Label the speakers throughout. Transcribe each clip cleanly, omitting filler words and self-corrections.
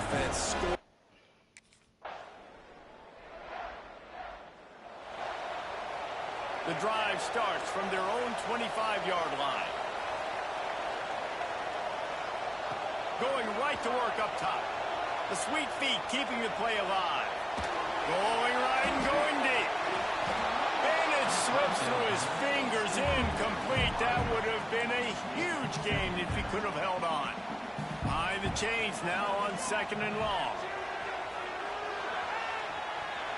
Speaker 1: defense score.
Speaker 2: The drive starts from their own 25-yard line. Going right to work up top. The sweet feet keeping the play alive. Going right and going deep. And it slips through his fingers, incomplete. That would have been a huge gain if he could have held on. Behind the chains now on 2nd and long.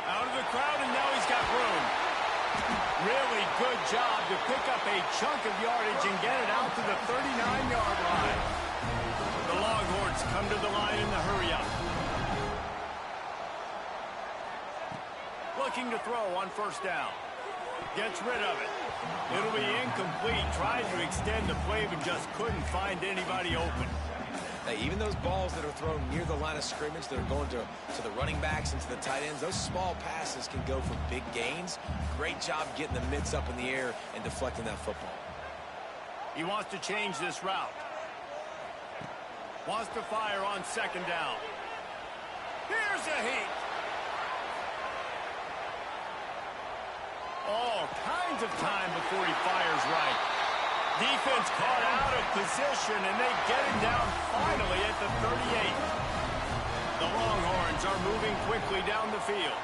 Speaker 2: Out of the crowd, and now he's got room. Really good job to pick up a chunk of yardage and get it out to the 39-yard line. The Longhorns come to the line in the hurry-up. Looking to throw on 1st down. Gets rid of it. It'll be incomplete. Tried to extend the play, but just couldn't find anybody open.
Speaker 1: Hey, even those balls that are thrown near the line of scrimmage that are going to the running backs and to the tight ends, those small passes can go for big gains. Great job getting the mitts up in the air and deflecting that football.
Speaker 2: He wants to change this route. Wants to fire on 2nd down. Here's a heat. All kinds of time before he fires right. Defense caught out of position, and they get him down finally at the 38. The Longhorns are moving quickly down the field.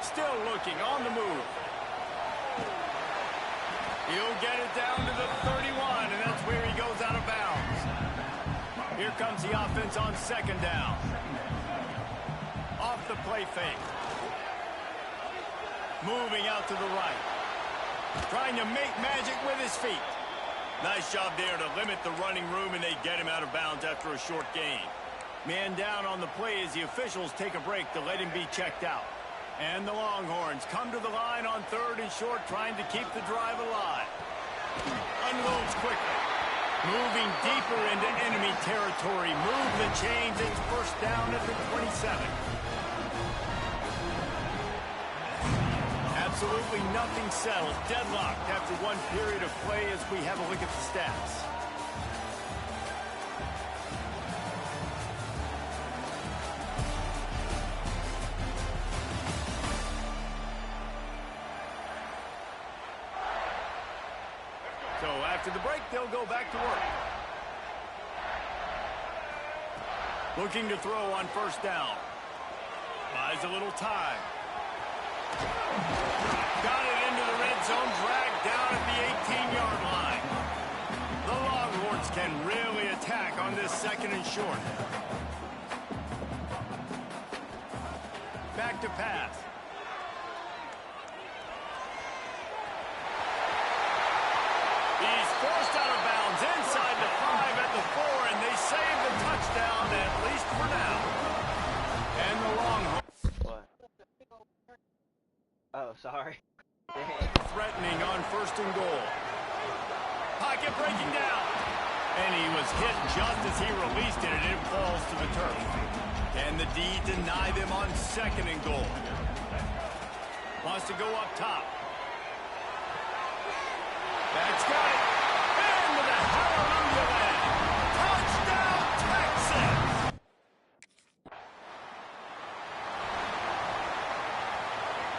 Speaker 2: Still looking on the move. He'll get it down to the 31, and that's where he goes out of bounds. Here comes the offense on 2nd down. Off the play fake. Moving out to the right. Trying to make magic with his feet. Nice job there to limit the running room, and they get him out of bounds after a short gain. Man down on the play as the officials take a break to let him be checked out. And the Longhorns come to the line on 3rd and short, trying to keep the drive alive. Unloads quickly. Moving deeper into enemy territory. Move the chains. It's 1st down at the 27. Absolutely nothing settled. Deadlocked after one period of play as we have a look at the stats. So after the break, they'll go back to work. Looking to throw on 1st down. Buys a little time. Got it into the red zone, dragged down at the 18-yard line. The Longhorns can really attack on this 2nd and short. Back to pass. He's forced out of bounds inside the 5 at the 4, and they save the touchdown, at least for now. And the Longhorns.
Speaker 3: Oh, sorry.
Speaker 2: Threatening on 1st and goal. Pocket breaking down. And he was hit just as he released it, and it falls to the turf. Can the D deny them on 2nd and goal? Wants to go up top. That's got it. And with a hallelujah land. Touchdown, Texas!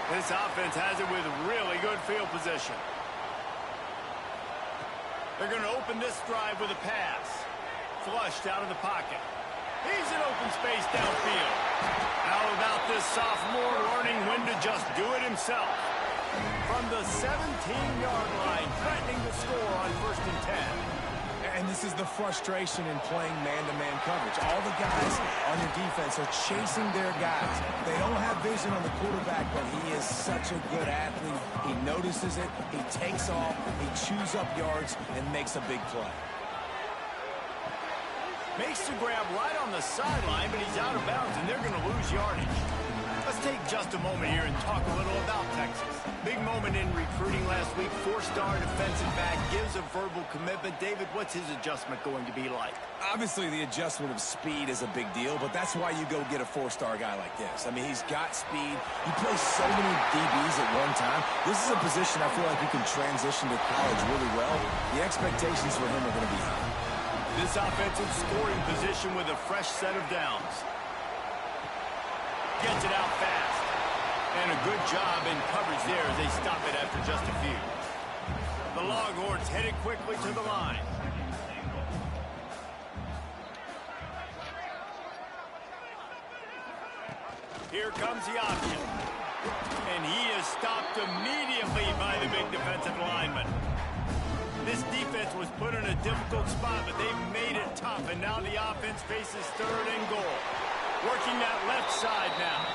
Speaker 2: This offense has it with really good field position. They're going to open this drive with a pass. Flushed out of the pocket. He's in open space downfield. How about this sophomore learning when to just do it himself? From the 17-yard line, threatening to score on 1st and 10.
Speaker 4: And this is the frustration in playing man-to-man coverage. All the guys on your defense are chasing their guys. They don't have vision on the quarterback, but he is such a good athlete. He notices it, he takes off, he chews up yards, and makes a big play.
Speaker 2: Makes the grab right on the sideline, but he's out of bounds, and they're going to lose yardage. Let's take just a moment here and talk a little about Texas. Big moment in recruiting last week. 4-star defensive back gives a verbal commitment. David, what's his adjustment going to be like?
Speaker 4: Obviously, the adjustment of speed is a big deal, but that's why you go get a 4-star guy like this. I mean, he's got speed. He plays so many DBs at one time. This is a position I feel like he can transition to college really well. The expectations for him are going to be high.
Speaker 2: This offensive scoring position with a fresh set of downs. Gets it out fast. And a good job in coverage there as they stop it after just a few. The Longhorns headed quickly to the line. Here comes the option. And he is stopped immediately by the big defensive lineman. This defense was put in a difficult spot, but they've made it tough, and now the offense faces 3rd and goal. Working that left side now.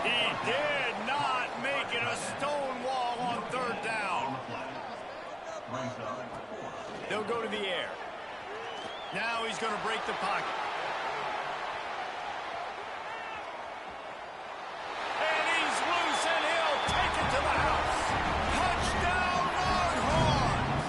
Speaker 2: He did not make it a stone wall on 3rd down. They'll go to the air. Now he's going to break the pocket. And he's loose, and he'll take it to the house. Touchdown, Longhorns!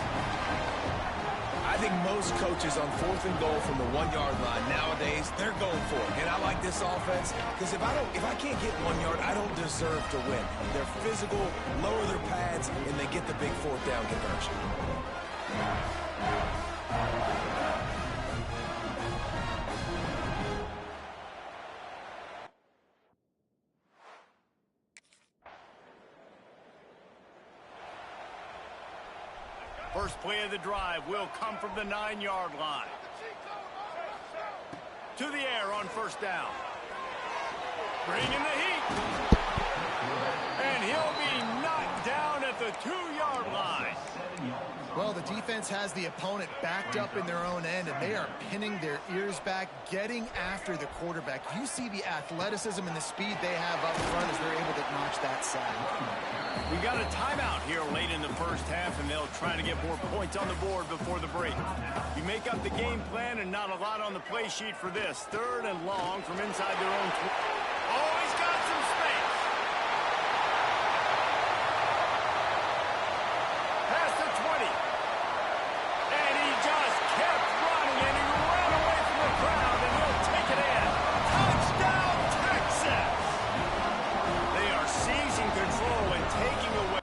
Speaker 4: I think most coaches on 4th and goal from the 1-yard line nowadays, they're going for it. And I like this offense because if I can't get 1 yard, I don't deserve to win. They're physical, lower their pads, and they get the big 4th down conversion.
Speaker 2: First play of the drive will come from the 9-yard line. To the air on 1st down. Bringing the heat. And he'll be knocked down at the 2-yard line.
Speaker 3: Well, the defense has the opponent backed up in their own end, and they are pinning their ears back, getting after the quarterback. You see the athleticism and the speed they have up front as they're able to notch that sack.
Speaker 2: We got a timeout here late in the 1st half, and they'll try to get more points on the board before the break. You make up the game plan and not a lot on the play sheet for this. 3rd and long from inside their own. Oh, he's got some space. Past the 20. And he just kept running, and he ran away from the crowd, and he'll take it in. Touchdown, Texas! They are seizing control and taking away.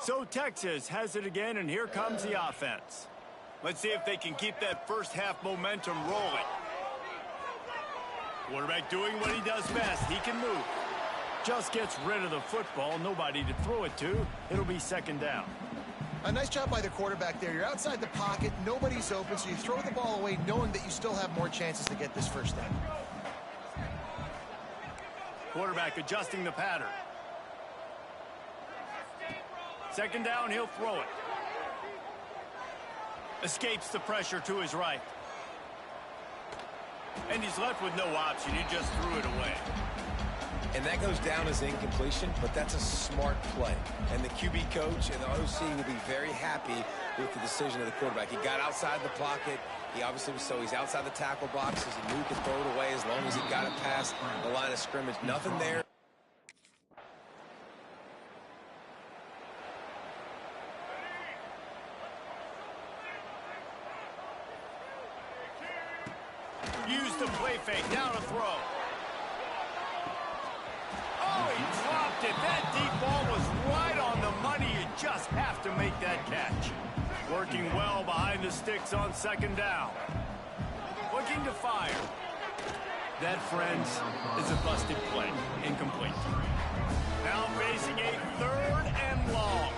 Speaker 2: So Texas has it again, and here comes the offense. Let's see if they can keep that first half momentum rolling. Quarterback doing what he does best. He can move. Just gets rid of the football. Nobody to throw it to. It'll be second down.
Speaker 3: A nice job by the quarterback there. You're outside the pocket. Nobody's open, so you throw the ball away knowing that you still have more chances to get this first down.
Speaker 2: Quarterback adjusting the pattern. Second down, he'll throw it. Escapes the pressure to his right. And he's left with no option. He just threw it away.
Speaker 1: And that goes down as incompletion, but that's a smart play. And the QB coach and the OC will be very happy with the decision of the quarterback. He got outside the pocket. He obviously was he's outside the tackle boxes. He knew he could throw it away as long as he got it past the line of scrimmage. Nothing there.
Speaker 2: Use the play fake. Now to throw. Oh, he dropped it. That deep ball was right on the money. You just have to make that catch. Working well behind the sticks on second down. Looking to fire. That, friends, is a busted play. Incomplete. Now facing a third and long.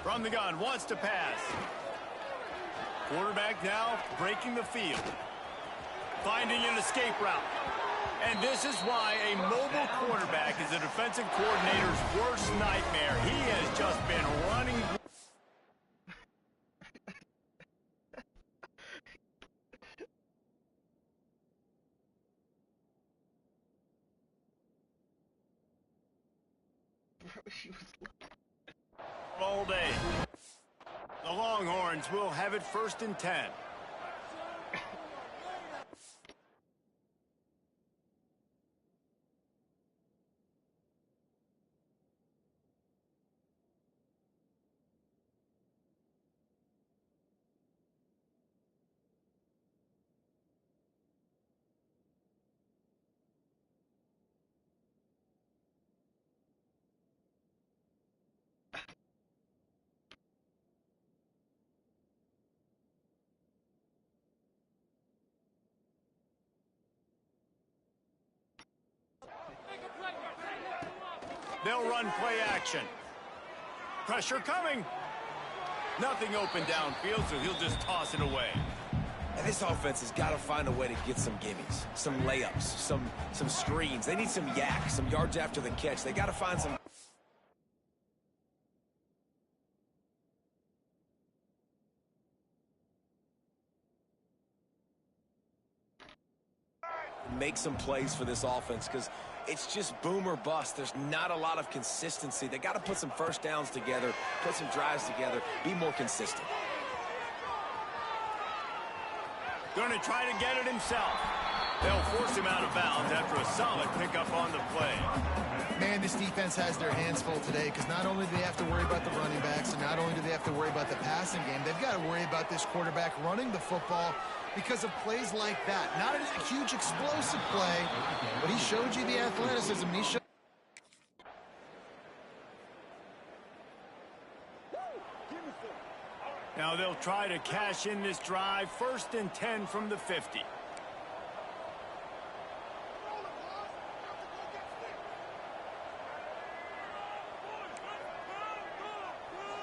Speaker 2: From the gun, wants to pass. Quarterback now breaking the field. Finding an escape route. And this is why a mobile quarterback is a defensive coordinator's worst nightmare. He has just been running. All day. The Longhorns will have it 1st and 10. They'll run play action. Pressure coming. Nothing open downfield, so he'll just toss it away.
Speaker 1: And this offense has got to find a way to get some gimmies, some layups, some screens. They need some yak, some yards after the catch. They got to find some. Make some plays for this offense because it's just boom or bust. There's not a lot of consistency. They got to put some first downs together, put some drives together, be more consistent.
Speaker 2: Going to try to get it himself. They'll force him out of bounds after a solid pickup on the play.
Speaker 3: Man, this defense has their hands full today because not only do they have to worry about the running backs and not only do they have to worry about the passing game, they've got to worry about this quarterback running the football because of plays like that. Not a huge explosive play, but he showed you the athleticism. And he showed.
Speaker 2: Now they'll try to cash in this drive. 1st and 10 from the 50.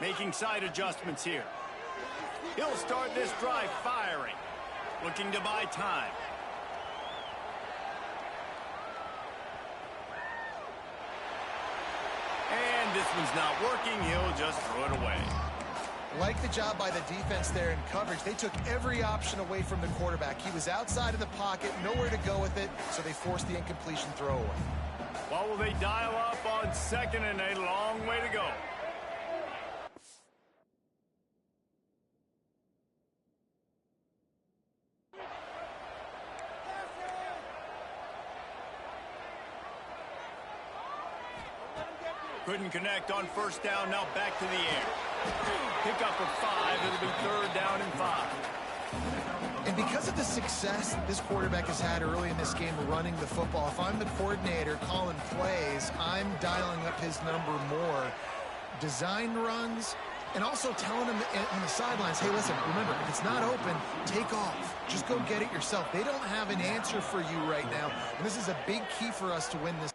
Speaker 2: Making side adjustments here. He'll start this drive firing. Looking to buy time. And this one's not working. He'll just throw it away.
Speaker 3: Like the job by the defense there in coverage. They took every option away from the quarterback. He was outside of the pocket, nowhere to go with it, so they forced the incompletion throwaway.
Speaker 2: What will they dial up on 2nd and a long way to go? Couldn't connect on first down. Now back to the air. Pick up of 5. It'll be 3rd down and 5.
Speaker 3: And because of the success this quarterback has had early in this game running the football, if I'm the coordinator calling plays, I'm dialing up his number more. Design runs, and also telling him on the sidelines, hey, listen, remember, if it's not open, take off. Just go get it yourself. They don't have an answer for you right now, and this is a big key for us to win this.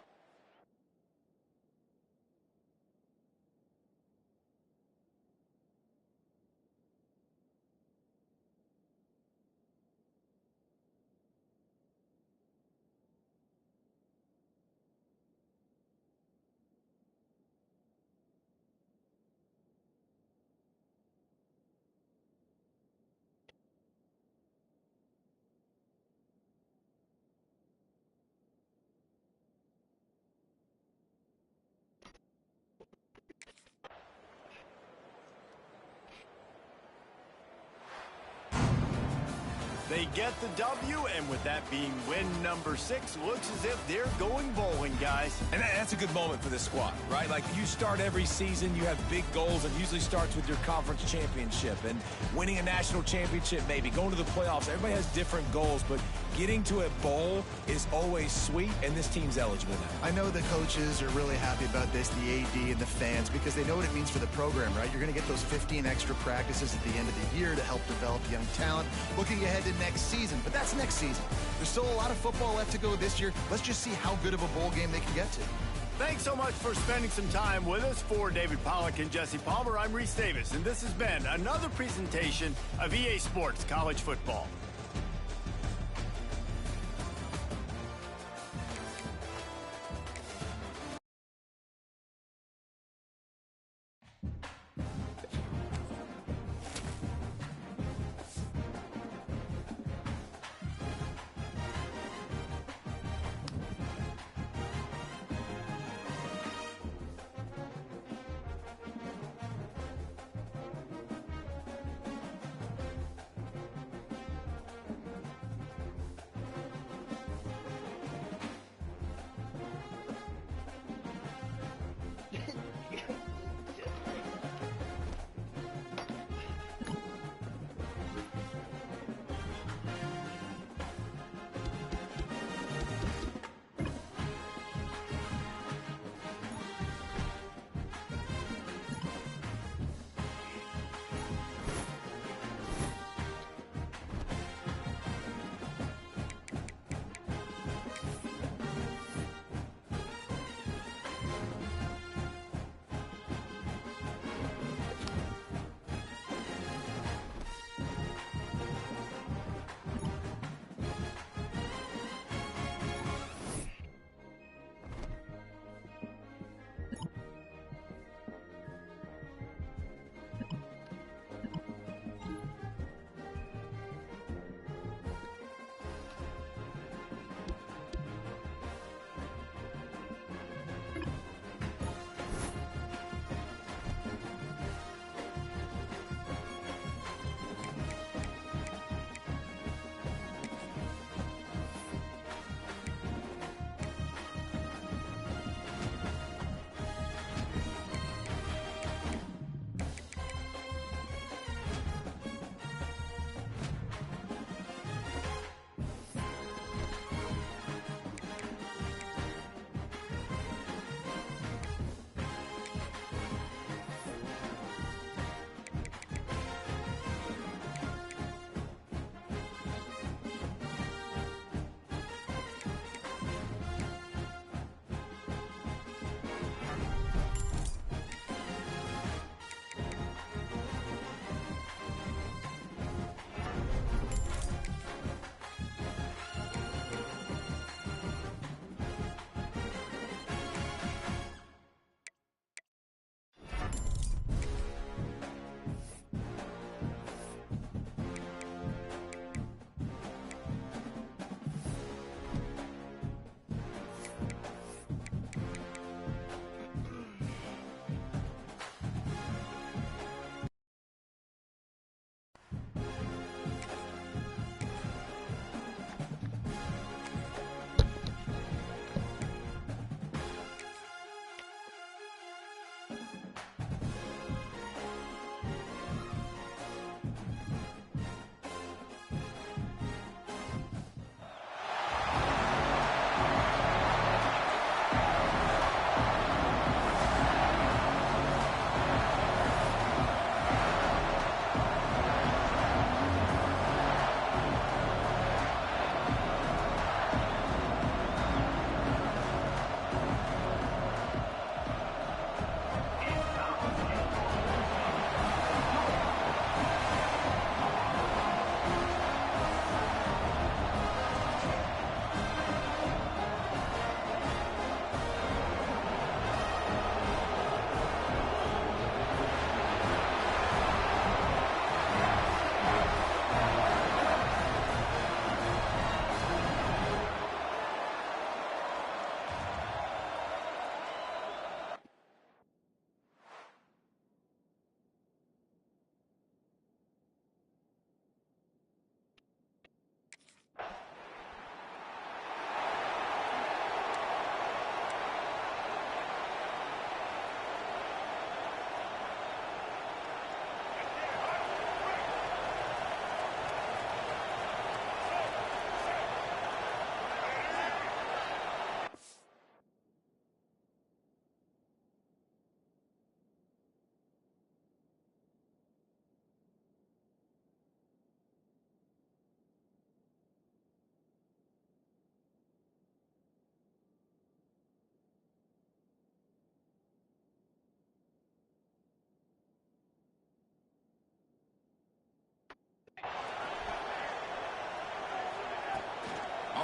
Speaker 2: They get the W, and with that being win number 6, looks as if they're going bowling, guys.
Speaker 1: And that's a good moment for this squad, right? Like, you start every season, you have big goals. It usually starts with your conference championship and winning a national championship, maybe going to the playoffs. Everybody has different goals, but getting to a bowl is always sweet, and this team's eligible now.
Speaker 3: I know the coaches are really happy about this, the AD and the fans, because they know what it means for the program, right? You're going to get those 15 extra practices at the end of the year to help develop young talent. Looking ahead to next season, but that's next season. There's still a lot of football left to go this year. Let's just see how good of a bowl game they can get to.
Speaker 2: Thanks so much for spending some time with us. For David Pollack and Jesse Palmer, I'm Reese Davis, and this has been another presentation of EA Sports College Football.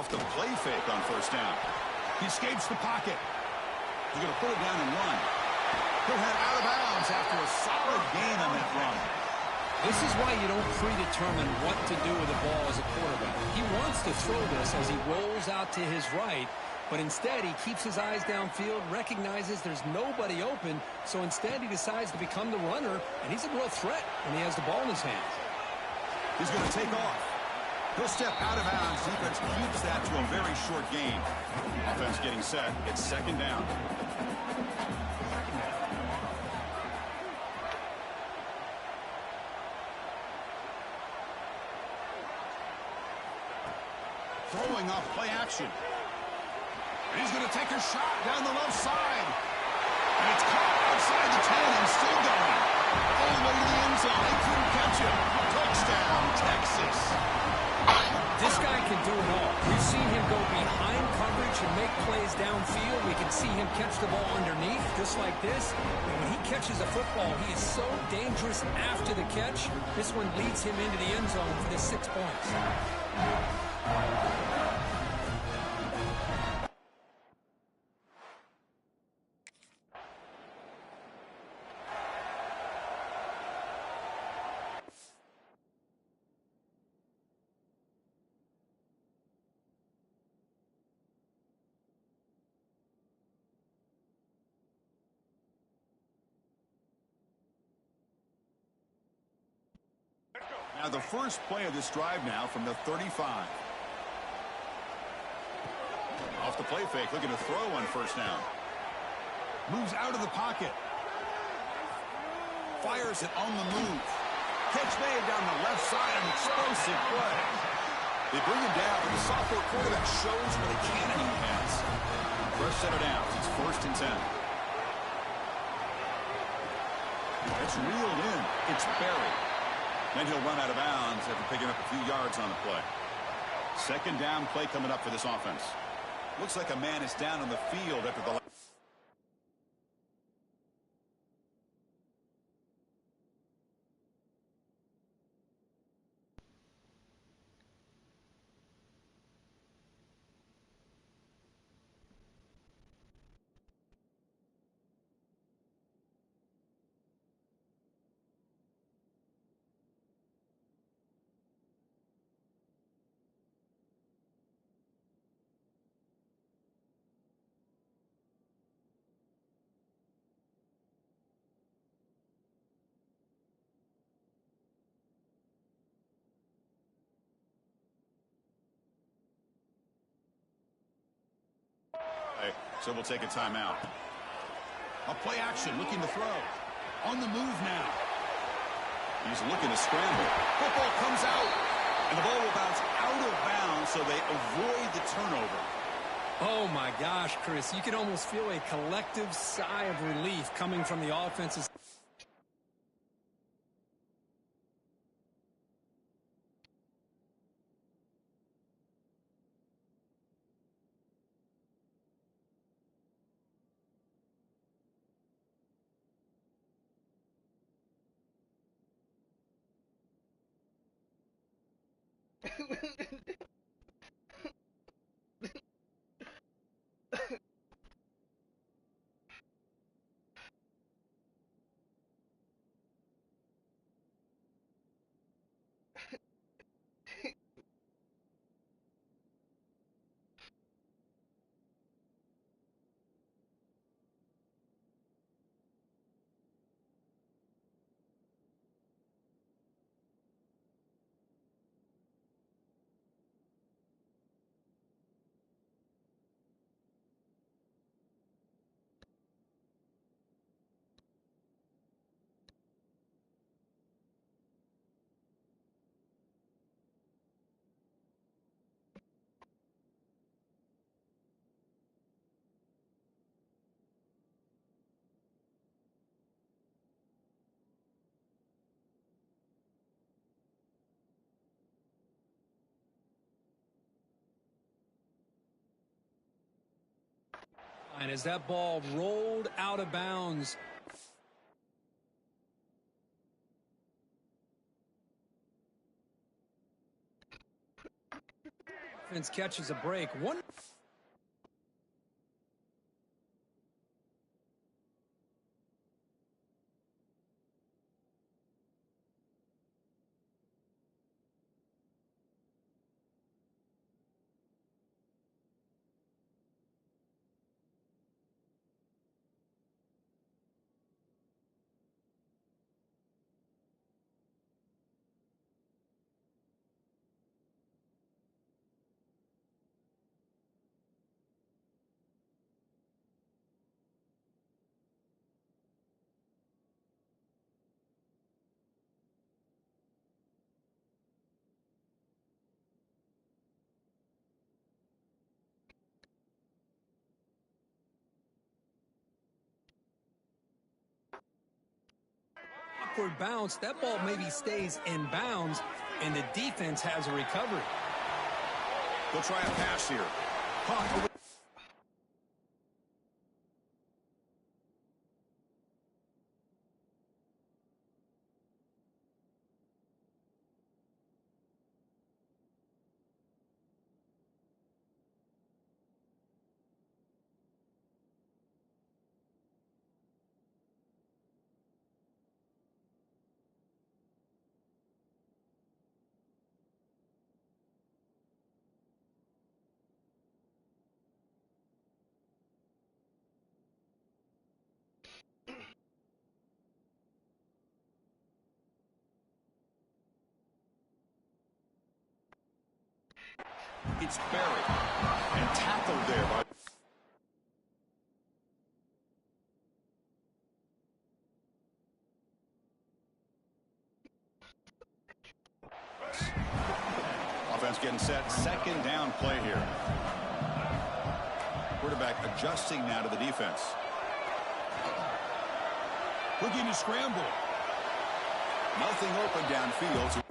Speaker 5: Off the play fake on first down. He escapes the pocket. He's going to put it down and run. He'll head out of bounds after a solid gain on that run.
Speaker 6: This is why you don't predetermine what to do with the ball as a quarterback. He wants to throw this as he rolls out to his right, but instead he keeps his eyes downfield, recognizes there's nobody open, so instead he decides to become the runner, and he's a real threat when he has the ball in his hands.
Speaker 5: He's going to take off. He'll step out of bounds. Defense keeps that to a very short gain. Offense getting set. It's second down. Throwing off play action. And he's going to take a shot down the left side. And it's caught outside the 10 and still going. All the way to the end zone. They couldn't catch him. Touchdown, Texas.
Speaker 6: This guy can do it all. We've seen him go behind coverage and make plays downfield. We can see him catch the ball underneath, just like this. And when he catches a football, he is so dangerous after the catch. This one leads him into the end zone for the 6 points.
Speaker 5: Now the first play of this drive now from the 35. Off the play fake, looking to throw on first down. Moves out of the pocket. Fires it on the move. Catch made down the left side, an explosive play. They bring him down, but the sophomore quarterback shows what a cannon he has. First set of downs, it's 1st and 10. It's reeled in. It's buried. Then he'll run out of bounds after picking up a few yards on the play. Second down play coming up for this offense. Looks like a man is down on the field after the... So we'll take a timeout. A play action, looking to throw. On the move now. He's looking to scramble. Football comes out. And the ball will bounce out of bounds, so they avoid the turnover.
Speaker 6: Oh, my gosh, Chris. You can almost feel a collective sigh of relief coming from the offense's... And as that ball rolled out of bounds, Defense catches a break. One. Awkward bounce. That ball maybe stays in bounds, and the defense has a recovery.
Speaker 5: They'll try a pass here. Caught away. It's buried and tackled there by... Offense getting set. Second down play here. Quarterback adjusting now to the defense. Looking to scramble. Nothing open downfield.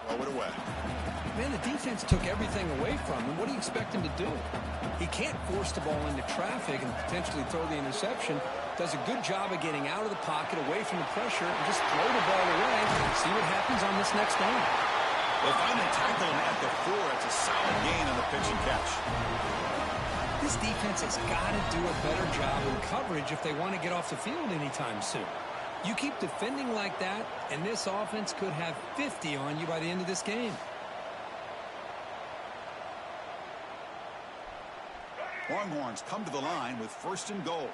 Speaker 5: Throw it away.
Speaker 6: Man, the defense took everything away from him. What do you expect him to do? He can't force the ball into traffic and potentially throw the interception. Does a good job of getting out of the pocket, away from the pressure, and just throw the ball away. See what happens on this next down.
Speaker 5: They'll finally tackle him at the 4. It's a solid gain on the pitch and catch.
Speaker 6: This defense has got to do a better job in coverage if they want to get off the field anytime soon. You keep defending like that, and this offense could have 50 on you by the end of this game.
Speaker 5: Longhorns come to the line with 1st and goal.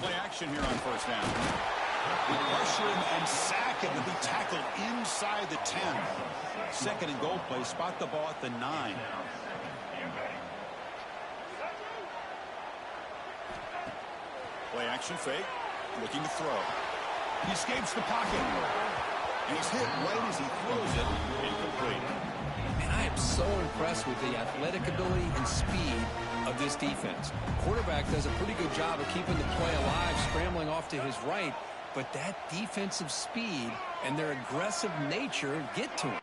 Speaker 5: Play action here on 1st down. We pressure him and sack him to be tackled inside the 10. 2nd and goal play. Spot the ball at the 9. Play action fake. Looking to throw. He escapes the pocket. And he's hit right as he throws it. Incomplete.
Speaker 6: And I am so impressed with the athletic ability and speed of this defense. Quarterback does a pretty good job of keeping the play alive, scrambling off to his right. But that defensive speed and their aggressive nature get to him.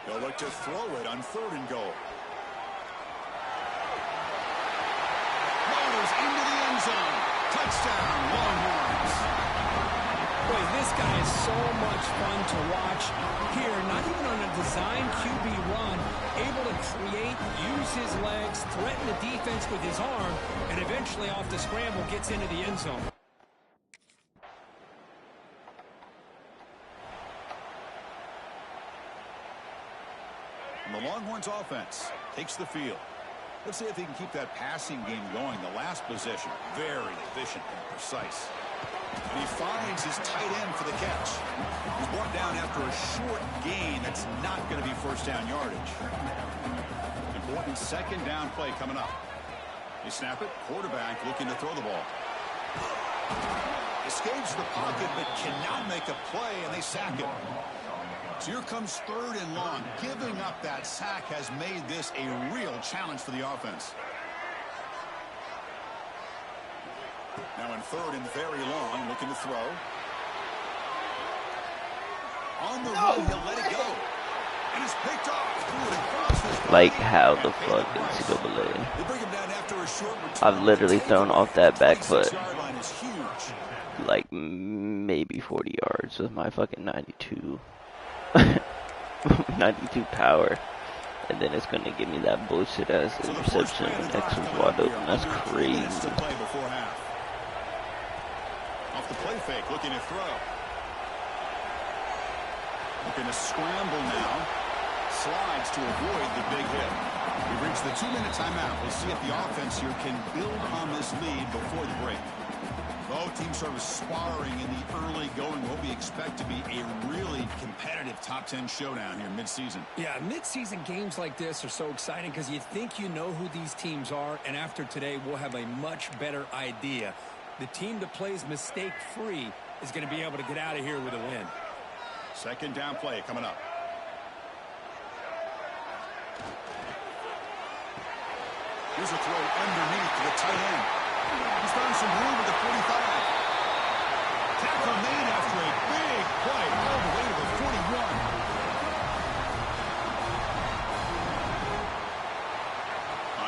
Speaker 5: They'll look to throw it on 3rd and goal. Motors into the end zone. Touchdown, Longhorns.
Speaker 6: Boy, this guy is so much fun to watch here. Not even on a design QB run, able to create, use his legs, threaten the defense with his arm, and eventually off the scramble gets into the end zone.
Speaker 5: On the The Longhorns offense takes the field. Let's see if he can keep that passing game going. The last possession, very efficient and precise. And he finds his tight end for the catch. He's brought down after a short gain that's not going to be first down yardage. Important second down play coming up. They snap it. Quarterback looking to throw the ball. Escapes the pocket but cannot make a play, and they sack him. So here comes third and long. Giving up that sack has made this a real challenge for the offense. Now in third and very long, looking to throw. On the run, he'll let it go. And it's picked off.
Speaker 7: Like how the fuck NCAA?
Speaker 5: They bring him down after a short return.
Speaker 7: I've literally thrown off that back foot like maybe 40 yards with my fucking 92 power, and then it's gonna give me that bullshit ass interception. X was wide open. That's crazy.
Speaker 5: Off the play fake, looking to throw. Looking to scramble now. Slides to avoid the big hit. We've reached the 2-minute timeout. We'll see if the offense here can build on this lead before the break. Both teams sort of sparring in the early going. What we expect to be a really competitive top 10 showdown here mid-season.
Speaker 6: Yeah, mid-season games like this are so exciting because you think you know who these teams are, and after today we'll have a much better idea. The team that plays mistake-free is going to be able to get out of here with a win.
Speaker 5: Second down play coming up. Here's a throw underneath to the tight end. He's found some room at the 45. Tackle made after a big play all the way to the 41.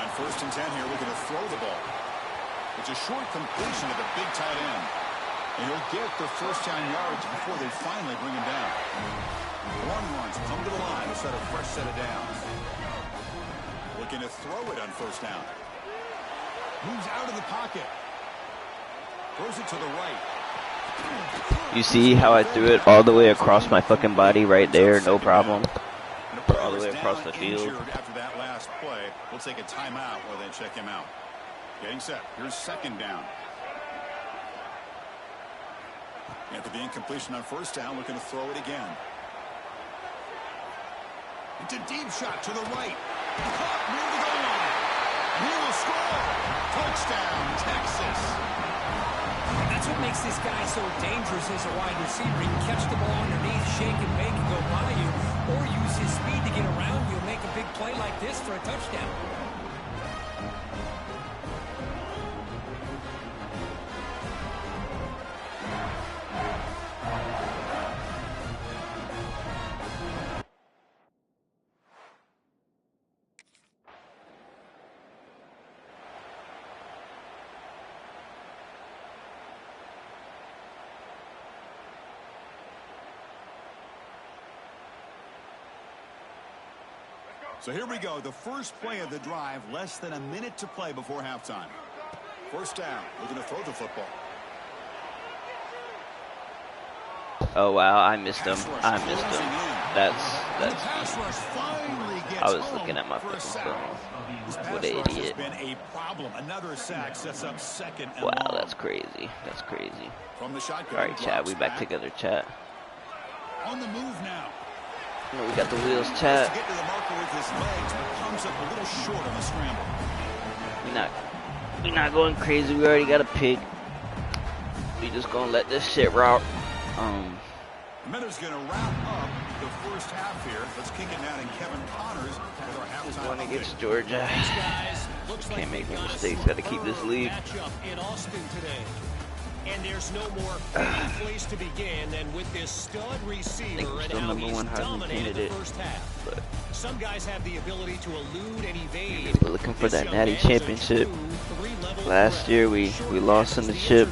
Speaker 5: On first and 10 here, looking to throw the ball. It's a short completion of the big tight end. And he'll get the first down yards before they finally bring him down. Longhorns come to the line to set a fresh set of downs. Looking to throw it on first down. Moves out of the pocket. Throws it to the right.
Speaker 7: You see how I threw it all the way across my fucking body right there, no problem. All the way across the field.
Speaker 5: After that last play, we'll take a timeout while they check him out. Getting set. Here's second down. After the incompletion on first down, looking to throw it again. It's a deep shot to the right. Caught near the goal line. He will score. Touchdown, Texas.
Speaker 6: That's what makes this guy so dangerous as a wide receiver. He can catch the ball underneath, shake and bake and go by you, or use his speed to get around you and make a big play like this for a touchdown.
Speaker 5: So here we go, the first play of the drive, less than a minute to play before halftime. First down, looking to throw the football.
Speaker 7: Oh wow, I missed him. I missed him. That's I was looking at my fucking phone. What an idiot.
Speaker 5: Been a problem. Another sack sets up second and
Speaker 7: wow,
Speaker 5: long.
Speaker 7: that's crazy. That's crazy.
Speaker 5: From the shotgun.
Speaker 7: Alright, chat, we back together, chat.
Speaker 5: On the move now.
Speaker 7: We got the wheels, chat.
Speaker 5: Get to the marker with his legs, but comes up a little short on the scramble.
Speaker 7: We're not going crazy. We already got a pick. We just gonna let this shit rock.
Speaker 5: Miller's gonna wrap up the first half here. Let's kick it down, and Kevin Connors with our halftime.
Speaker 7: One against Georgia. Can't make no mistakes. Got to keep this lead.
Speaker 8: In Austin today. And there's no more fitting place to begin than with this stud receiver and how he's dominated the first half.
Speaker 7: But
Speaker 8: some guys have the ability to elude and evade.
Speaker 7: we're looking for that Natty Championship. Last year we lost in the chip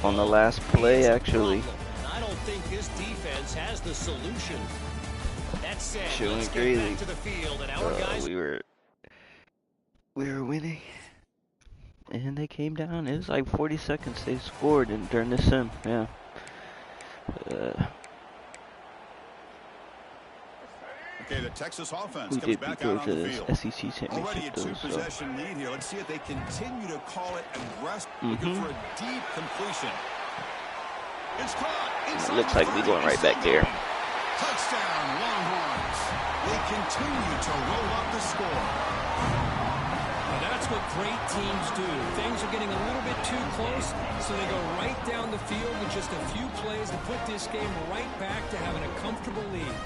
Speaker 7: on the last play, actually.
Speaker 8: I don't think this defense has the solution. That said,
Speaker 7: Showing
Speaker 8: let's
Speaker 7: crazy.
Speaker 8: get back to the field and our guys.
Speaker 7: We were winning. And they came down. It was like 40 seconds. They scored and during the sim. Yeah.
Speaker 5: Okay, the Texas offense
Speaker 7: we
Speaker 5: comes
Speaker 7: did beat
Speaker 5: back out on the
Speaker 7: Georgia
Speaker 5: field.
Speaker 7: SEC
Speaker 5: Already a
Speaker 7: championship though, so
Speaker 5: two-possession lead here. Let's see if they continue to call it aggressive, looking for a deep completion. It's caught.
Speaker 7: it looks like we're going right back there.
Speaker 5: Touchdown, Longhorns. They continue to roll up the score.
Speaker 6: Now that's what great teams do. Things are getting a little bit too close, so they go right down the field with just a few plays to put this game right back to having a comfortable lead.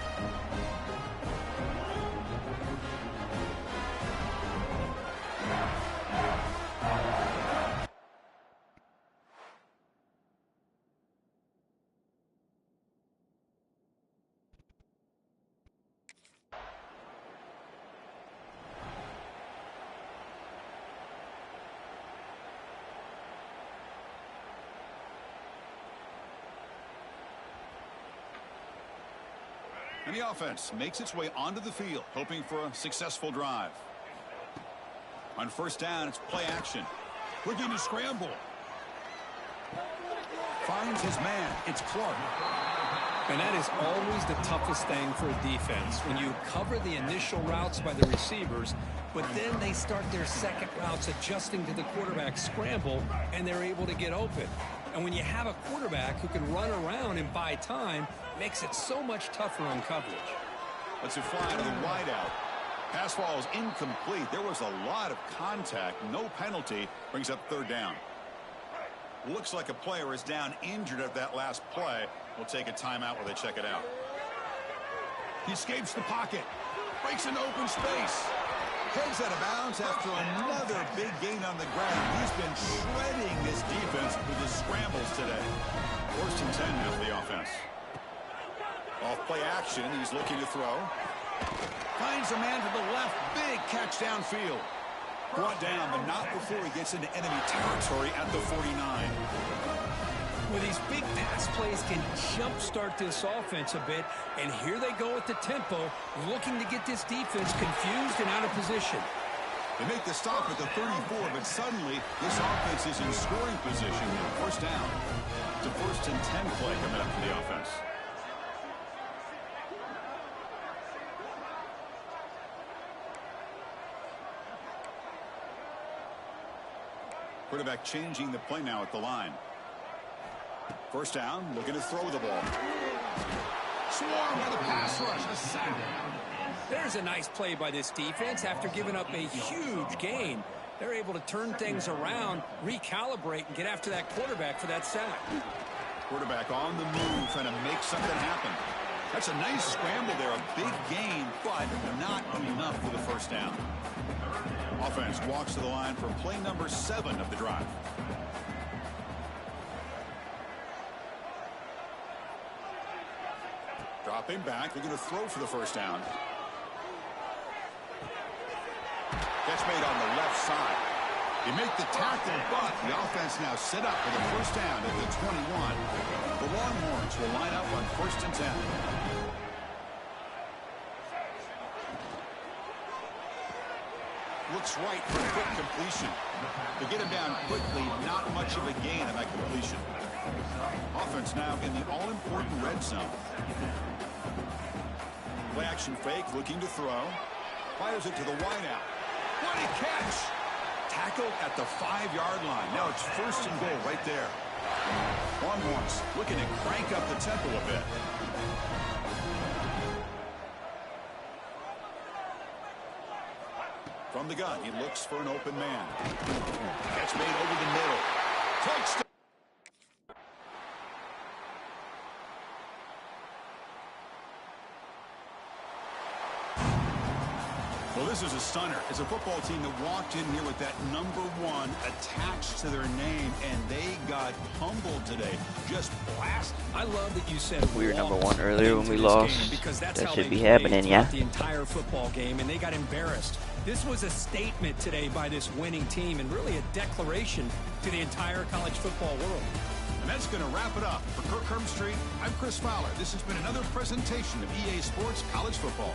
Speaker 5: And the offense makes its way onto the field, hoping for a successful drive. On first down, it's play action. Looking to scramble. Finds his man. It's Clark.
Speaker 6: And that is always the toughest thing for a defense, when you cover the initial routes by the receivers, but then they start their second routes adjusting to the quarterback scramble, and they're able to get open. And when you have a quarterback who can run around and buy time, makes it so much tougher on coverage.
Speaker 5: Let's it fly to the wideout. Pass ball is incomplete. There was a lot of contact. No penalty. Brings up third down. Looks like a player is down injured at that last play. We'll take a timeout while they check it out. He escapes the pocket. Breaks an open space. Heads out of bounds after another big gain on the ground. He's been shredding this defense with his scrambles today. First and 10 now for the offense. Off play action. He's looking to throw. Finds a man to the left. Big catch downfield. Brought down, but not before he gets into enemy territory at the 49.
Speaker 6: Well, these big pass plays can jumpstart this offense a bit, and here they go at the tempo, looking to get this defense confused and out of position.
Speaker 5: They make the stop at the 34, but suddenly this offense is in scoring position now. First down. It's a first and 10 play coming up for the offense. Quarterback changing the play now at the line. First down, looking to throw the ball. Swarm by the pass rush, a sack.
Speaker 6: There's a nice play by this defense after giving up a huge gain. They're able to turn things around, recalibrate, and get after that quarterback for that sack.
Speaker 5: Quarterback on the move, trying to make something happen. That's a nice scramble there, a big gain, but not enough for the first down. Offense walks to the line for play number 7 of the drive. Dropping back, looking to throw for the first down. Catch made on the left side. They make the tackle, but the offense now set up for the first down at the 21. The Longhorns will line up on first and 10. Looks right for a quick completion. To get him down quickly, not much of a gain on that completion. Offense now in the all-important red zone. Play action fake, looking to throw. Fires it to the wideout. What a catch! Tackled at the 5-yard line. Now it's first and goal right there. Longhorns looking to crank up the tempo a bit. From the gun, he looks for an open man. Catch made over the middle. Touchdown. Well, this is a stunner. It's a football team that walked in here with that number 1 attached to their name, and they got humbled today. Just blast.
Speaker 6: I love that you said
Speaker 7: we were number 1 earlier when we lost. That should be happening, yeah.
Speaker 6: The entire football game, and they got embarrassed. This was a statement today by this winning team, and really a declaration to the entire college football world.
Speaker 5: And that's going to wrap it up. For Kirk Herbstreit, I'm Chris Fowler. This has been another presentation of EA Sports College Football.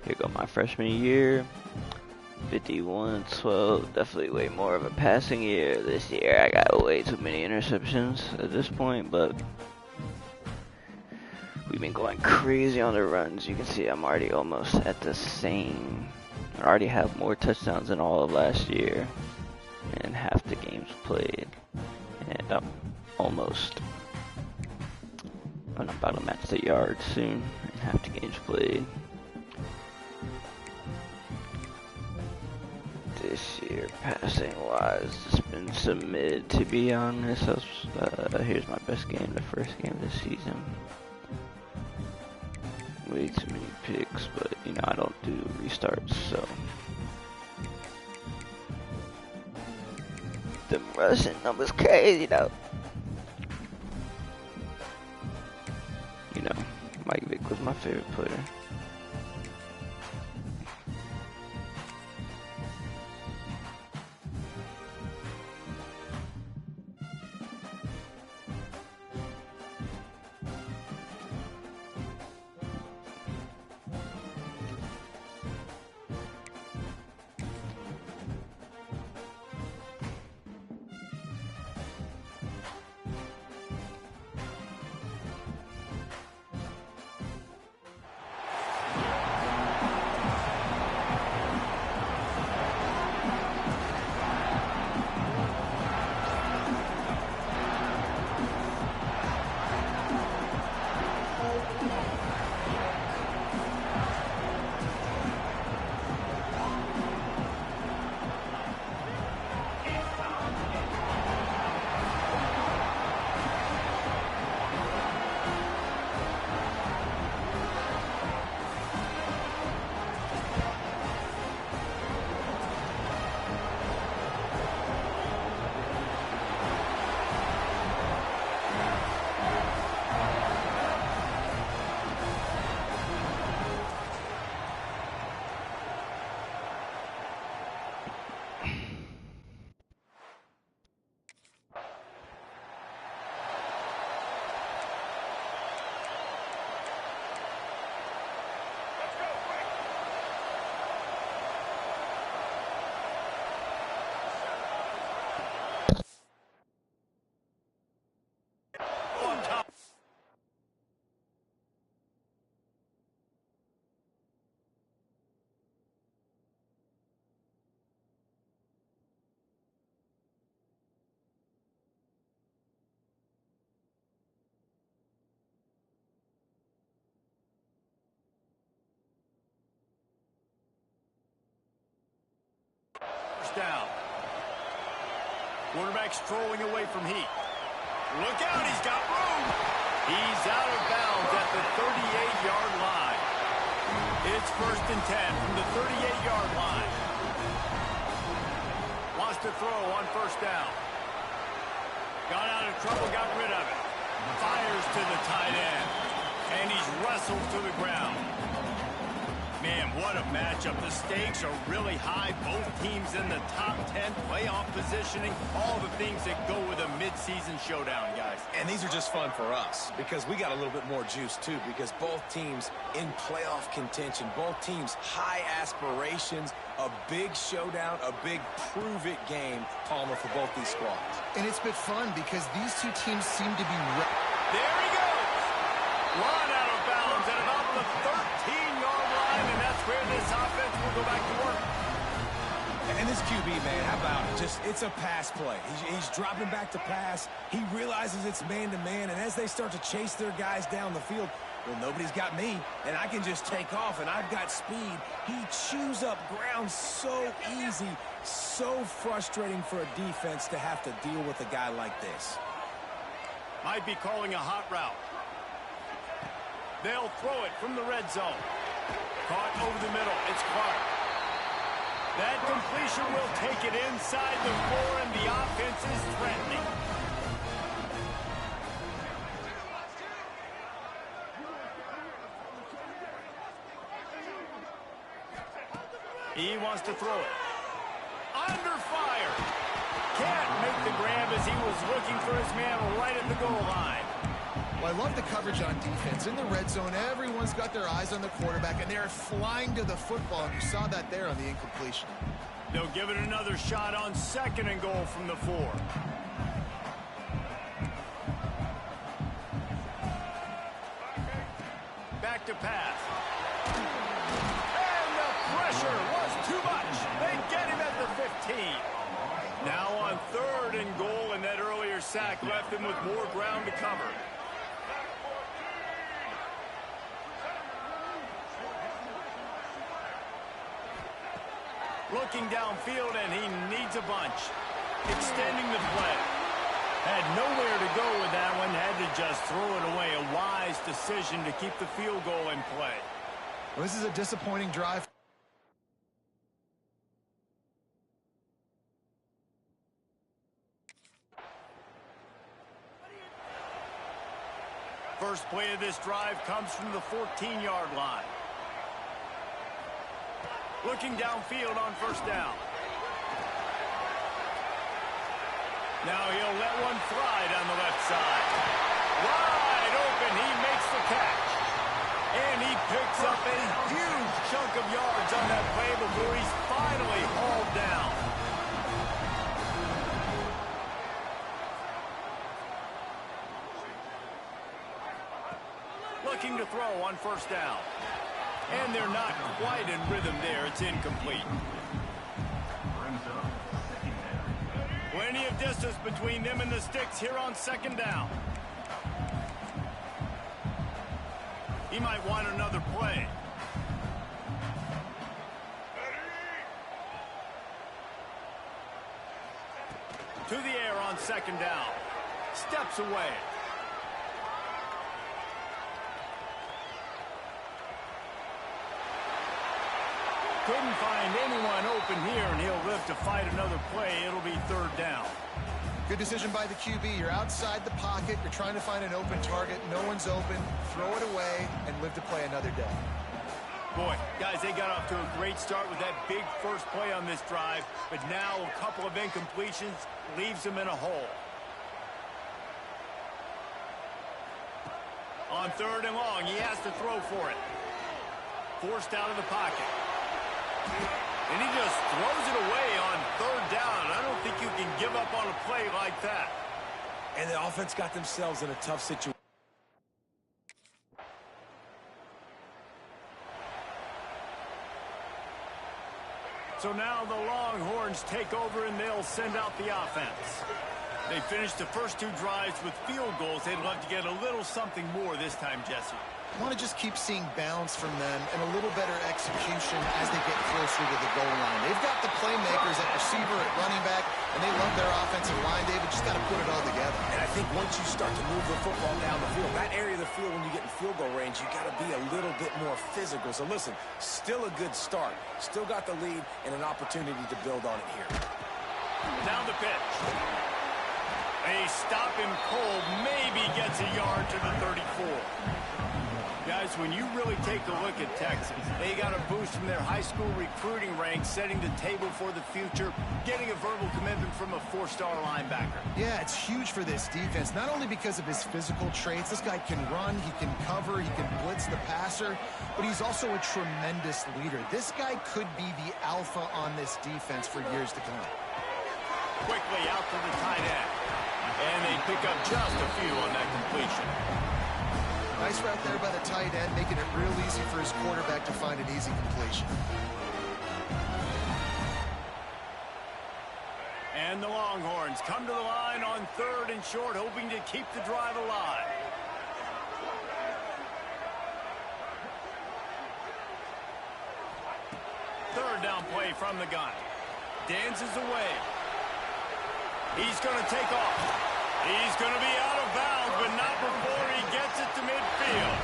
Speaker 7: Here go my freshman year. 51-12, definitely way more of a passing year. This year I got way too many interceptions at this point, but we've been going crazy on the runs. You can see I'm already almost at the same. I already have more touchdowns than all of last year and half the games played, and I'm almost, I'm about to match the yards soon and half the games played. This year, passing wise, it's been some mid, to be honest. Here's my best game, the first game of the season. Way too many picks, but you know, I don't do restarts, so. The rushing numbers crazy though. You know, Mike Vick was my favorite player.
Speaker 2: first down. Quarterback strolling away from heat. Look out, he's got room. He's out of bounds at the 38-yard line. It's 1st and 10 from the 38-yard line. Wants to throw on 1st down. Got out of trouble, got rid of it. Fires to the tight end. And he's wrestled to the ground. Man, what a matchup. The stakes are really high. Both teams in the top 10 playoff positioning. All the things that go with a midseason showdown, guys.
Speaker 1: And these are just fun for us because we got a little bit more juice, too, because both teams in playoff contention, both teams high aspirations, a big showdown, a big prove-it game, Palmer, for both these squads.
Speaker 3: And it's been fun because these two teams seem to be...
Speaker 2: There he goes! Run out of bounds at about the 13-yard line, and that's where this offense will go back to work.
Speaker 4: And this QB, man, how about it? It's a pass play. He's dropping back to pass. He realizes it's man-to-man, and as they start to chase their guys down the field, well, nobody's got me, and I can just take off, and I've got speed. He chews up ground so easy, so frustrating for a defense to have to deal with a guy like this.
Speaker 2: Might be calling a hot route. They'll throw it from the red zone. Caught over the middle. It's Clark. That completion will take it inside the 4, and the offense is threatening. He wants to throw it. Under fire. Can't make the grab as he was looking for his man right at the goal line.
Speaker 3: Well, I love the coverage on defense. In the red zone, everyone's got their eyes on the quarterback, and they're flying to the football, and you saw that there on the incompletion.
Speaker 2: They'll give it another shot on 2nd and goal from the 4. Back to pass. And the pressure was too much. They get him at the 15. Now on 3rd and goal, and that earlier sack left him with more ground to cover. Looking downfield, and he needs a bunch. Extending the play. Had nowhere to go with that one. Had to just throw it away. A wise decision to keep the field goal in play.
Speaker 3: Well, this is a disappointing drive.
Speaker 2: First play of this drive comes from the 14-yard line. Looking downfield on 1st down. Now he'll let one fly down the left side. Wide open, he makes the catch. And he picks up a huge chunk of yards on that play before he's finally hauled down. Looking to throw on 1st down. And they're not quite in rhythm there. It's incomplete. Plenty of distance between them and the sticks here on 2nd down. He might want another play. To the air on 2nd down. Steps away. Couldn't find anyone open here, and he'll live to fight another play. It'll be 3rd down.
Speaker 3: Good decision by the QB. You're outside the pocket. You're trying to find an open target. No one's open. Throw it away and live to play another day.
Speaker 2: Boy, guys, they got off to a great start with that big first play on this drive, but now a couple of incompletions leaves them in a hole. On 3rd and long, he has to throw for it. Forced out of the pocket. And he just throws it away on 3rd down. I don't think you can give up on a play like that.
Speaker 1: And the offense got themselves in a tough situation.
Speaker 2: So now the Longhorns take over, and they'll send out the offense. They finished the first 2 drives with field goals. They'd love to get a little something more this time, Jesse.
Speaker 3: Want to just keep seeing balance from them and a little better execution as they get closer to the goal line. They've got the playmakers at receiver, at running back, and they love their offensive line. David, just got to put it all together.
Speaker 1: And I think once you start to move the football down the field, that area of the field when you get in field goal range, you got to be a little bit more physical. So listen, still a good start. Still got the lead and an opportunity to build on it here.
Speaker 2: Down the pitch. They stop him cold, maybe gets a yard to the 34. Guys, when you really take a look at Texas, they got a boost from their high school recruiting ranks, setting the table for the future, getting a verbal commitment from a 4-star linebacker.
Speaker 3: Yeah, it's huge for this defense, not only because of his physical traits. This guy can run, he can cover, he can blitz the passer, but he's also a tremendous leader. This guy could be the alpha on this defense for years to come.
Speaker 2: Quickly out to the tight end. And they pick up just a few on that completion.
Speaker 3: Nice route there by the tight end, making it real easy for his quarterback to find an easy completion.
Speaker 2: And the Longhorns come to the line on 3rd and short, hoping to keep the drive alive. Third down play from the gun. Dances away. He's going to take off. He's going to be out of bounds, but not before he gets it to midfield.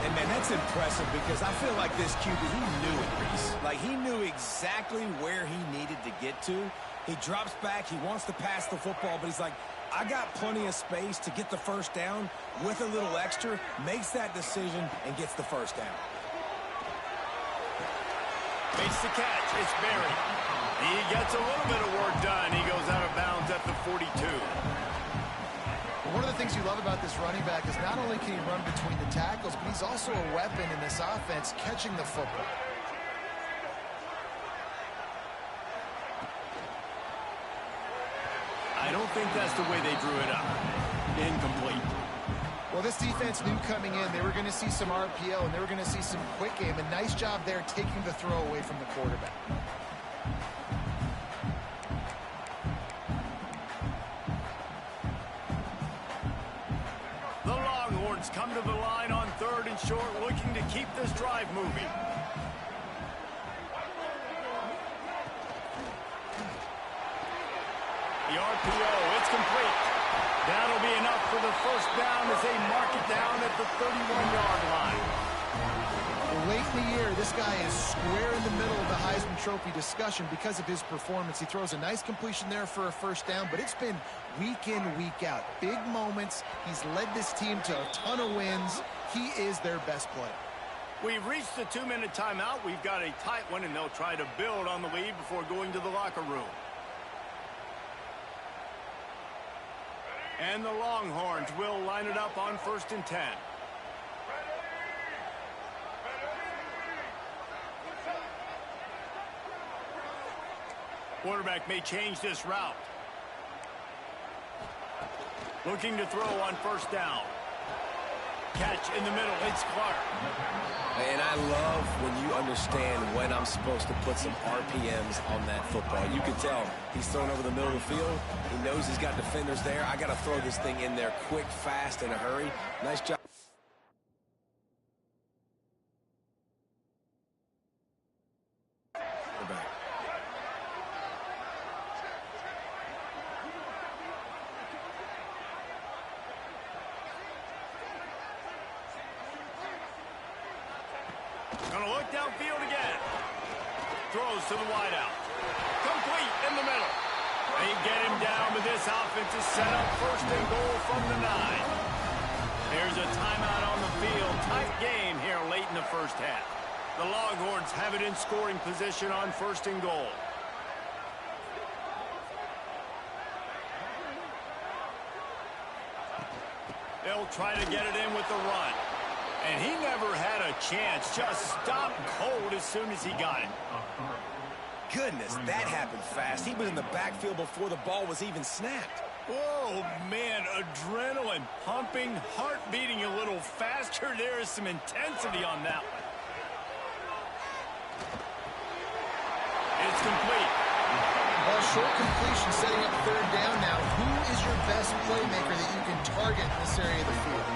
Speaker 4: And, man, that's impressive because I feel like this QB, he knew it, Reese. Like, he knew exactly where he needed to get to. He drops back. He wants to pass the football, but he's like, I got plenty of space to get the first down with a little extra, makes that decision, and gets the first down.
Speaker 2: Makes the catch. It's Berry. He gets a little bit of work done. He goes out of bounds at the 42.
Speaker 3: One of the things you love about this running back is not only can he run between the tackles, but he's also a weapon in this offense catching the football.
Speaker 2: I don't think that's the way they drew it up. Incomplete.
Speaker 3: Well, this defense knew coming in they were going to see some RPO and they were going to see some quick game. A nice job there taking the throw away from the quarterback.
Speaker 2: The Longhorns come to the line on 3rd and short, looking to keep this drive moving. The RPO, it's complete. That'll be enough for the first down as they mark it down at the 31-yard line.
Speaker 3: Late in the year, this guy is square in the middle of the Heisman Trophy discussion because of his performance. He throws a nice completion there for a first down, but it's been week in, week out. Big moments. He's led this team to a ton of wins. He is their best player.
Speaker 2: We've reached the 2-minute timeout. We've got a tight one, and they'll try to build on the lead before going to the locker room. And the Longhorns will line it up on 1st and 10. Quarterback may change this route. Looking to throw on 1st down. Catch in the middle. It's Clark.
Speaker 1: And I love when you understand when I'm supposed to put some RPMs on that football. You can tell he's throwing over the middle of the field. He knows he's got defenders there. I got to throw this thing in there quick, fast, in a hurry. Nice job.
Speaker 2: Gonna look downfield again. Throws to the wideout. Complete in the middle. They get him down, but this offense is set up 1st and goal from the 9. There's a timeout on the field. Tight game here late in the first half. The Longhorns have it in scoring position on 1st and goal. They'll try to get it in with the run. And he never had a chance. Just stopped cold as soon as he got it.
Speaker 1: Goodness, that happened fast. He was in the backfield before the ball was even snapped.
Speaker 2: Oh, man, adrenaline pumping, heart beating a little faster. There is some intensity on that one. It's complete.
Speaker 3: Well, short completion setting up 3rd down now. Who is your best playmaker that you can target in this area of the field?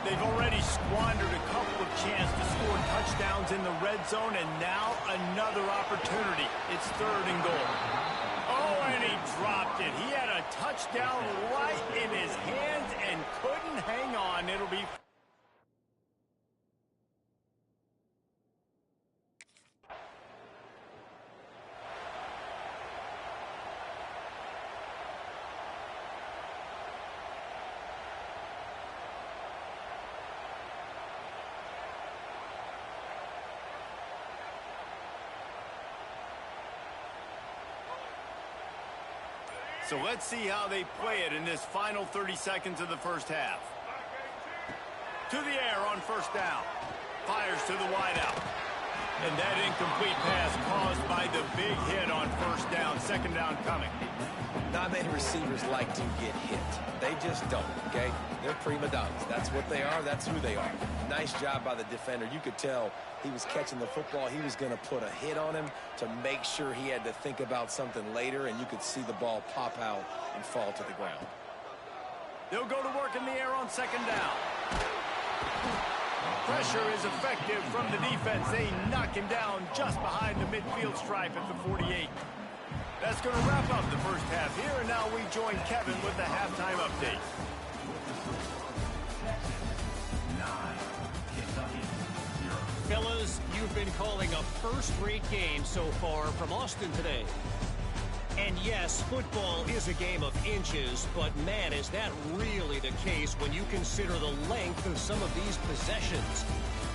Speaker 2: They've already squandered a couple of chances to score touchdowns in the red zone, and now another opportunity. It's 3rd and goal. Oh, and he dropped it. He had a touchdown right in his hands and couldn't hang on. It'll be... So let's see how they play it in this final 30 seconds of the first half. To the air on 1st down. Fires to the wideout. And that incomplete pass caused by the big hit on 1st down. 2nd down coming.
Speaker 1: Not many receivers like to get hit. They just don't, okay? They're prima donnas. That's what they are. That's who they are. Nice job by the defender. You could tell he was catching the football. He was going to put a hit on him to make sure he had to think about something later, and you could see the ball pop out and fall to the ground.
Speaker 2: They'll go to work in the air on 2nd down. Pressure is effective from the defense. They knock him down just behind the midfield stripe at the 48. That's going to wrap up the first half here, and now we join Kevin with the halftime update.
Speaker 8: Fellas, you've been calling a first-rate game so far from Austin today. And yes, football is a game of inches, but man, is that really the case when you consider the length of some of these possessions.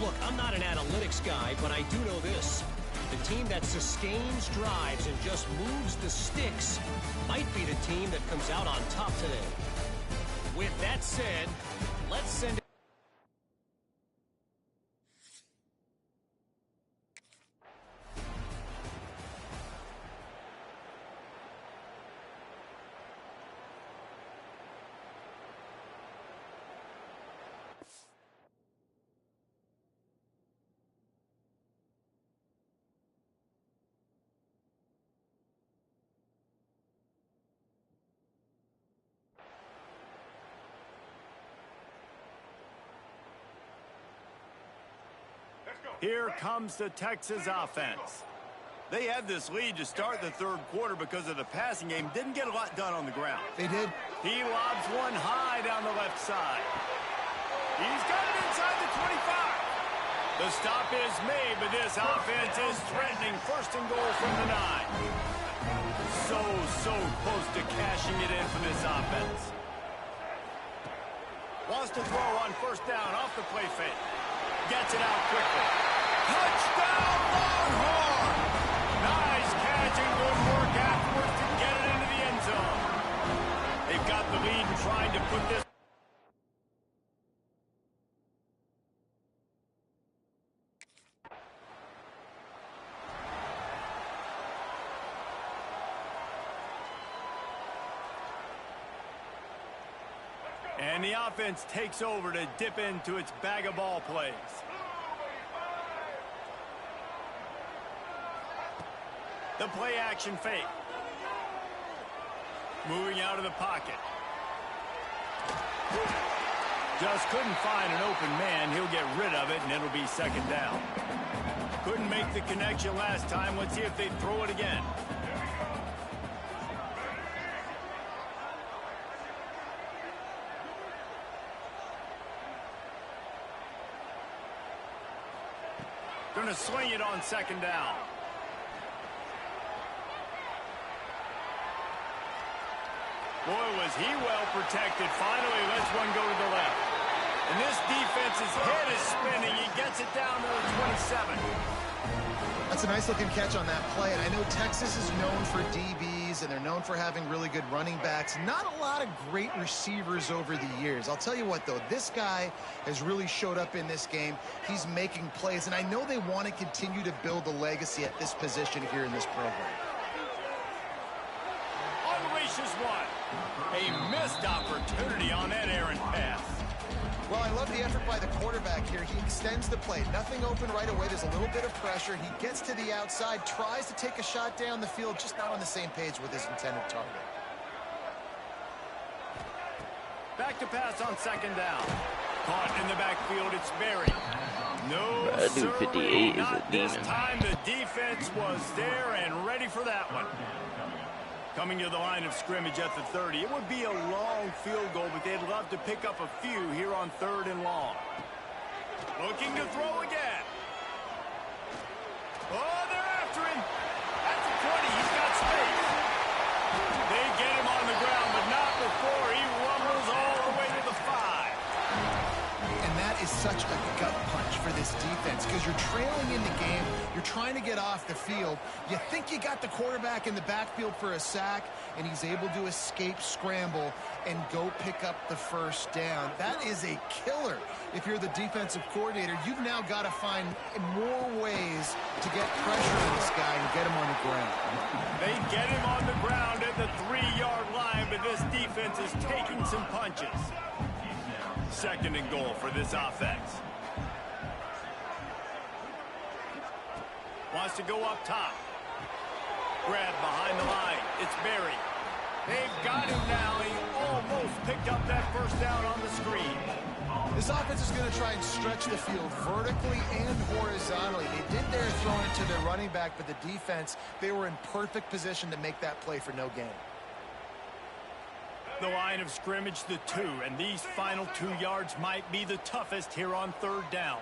Speaker 8: Look, I'm not an analytics guy, but I do know this. The team that sustains drives and just moves the sticks might be the team that comes out on top today. With that said, let's send it.
Speaker 2: Here comes the Texas offense. They had this lead to start the 3rd quarter because of the passing game. Didn't get a lot done on the ground.
Speaker 3: They did.
Speaker 2: He lobs one high down the left side. He's got it inside the 25. The stop is made, but this offense is threatening 1st and goal from the 9. So close to cashing it in for this offense. Wants to throw on 1st down off the play fake. Gets it out quickly. Touchdown, Longhorn! Nice catch and good work afterwards to get it into the end zone. They've got the lead and trying to put this. And the offense takes over to dip into its bag of ball plays. The play action fake. Moving out of the pocket. Just couldn't find an open man. He'll get rid of it, and it'll be 2nd down. Couldn't make the connection last time. Let's see if they throw it again. Going to swing it on 2nd down. Boy, was he well protected. Finally lets one go to the left. And this defense's head is spinning. He gets it down to the 27.
Speaker 3: That's a nice-looking catch on that play. And I know Texas is known for DBs, and they're known for having really good running backs. Not a lot of great receivers over the years. I'll tell you what, though. This guy has really showed up in this game. He's making plays, and I know they want to continue to build a legacy at this position here in this program.
Speaker 2: Unleashes one. A missed opportunity on that errant pass.
Speaker 3: Well, I love the effort by the quarterback here. He extends the play. Nothing open right away. There's a little bit of pressure. He gets to the outside, tries to take a shot down the field, just not on the same page with his intended target.
Speaker 2: Back to pass on 2nd down. Caught in the backfield, it's Berry. No,
Speaker 7: Dude, 58 is
Speaker 2: not
Speaker 7: a
Speaker 2: this
Speaker 7: demon.
Speaker 2: time. The defense was there and ready for that one. Coming to the line of scrimmage at the 30. It would be a long field goal, but they'd love to pick up a few here on 3rd and long. Looking to throw again. Oh, they're after him. At the 20, he's got space. They get him on the ground, but not before he rumbles all the way to the 5.
Speaker 3: And that is such a gut punch for this defense because you're trailing in the game. You're trying to get off the field. You think you got the quarterback in the backfield for a sack, and he's able to escape scramble and go pick up the first down. That is a killer. If you're the defensive coordinator, you've now got to find more ways to get pressure on this guy and get him on the ground.
Speaker 2: They get him on the ground at the 3-yard line, but this defense is taking some punches. 2nd and goal for this offense. Wants to go up top. Grab behind the line. It's Berry. They've got him now. He almost picked up that first down on the screen.
Speaker 3: This offense is going to try and stretch the field vertically and horizontally. They did their throwing it to their running back, but the defense, they were in perfect position to make that play for no gain.
Speaker 2: The line of scrimmage, the 2, and these final 2 yards might be the toughest here on 3rd down.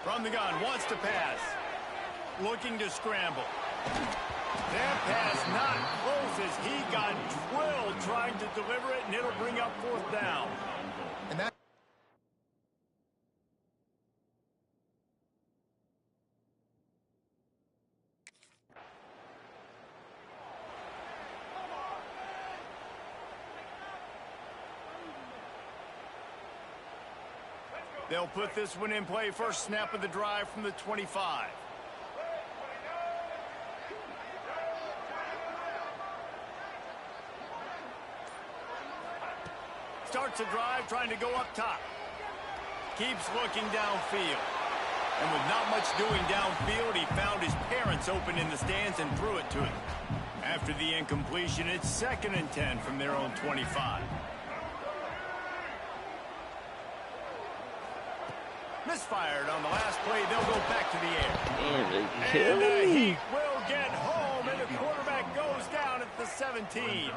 Speaker 2: From the gun, wants to pass. Looking to scramble. That pass not close as he got drilled trying to deliver it, and it'll bring up 4th down.
Speaker 3: And that
Speaker 2: They'll put this one in play. First snap of the drive from the 25. Starts a drive trying to go up top. Keeps looking downfield. And with not much doing downfield, he found his parents open in the stands and threw it to him. After the incompletion, it's 2nd and 10 from their own 25. Misfired on the last play. They'll go back to the air. And he will get home, and the quarterback goes down at the 17.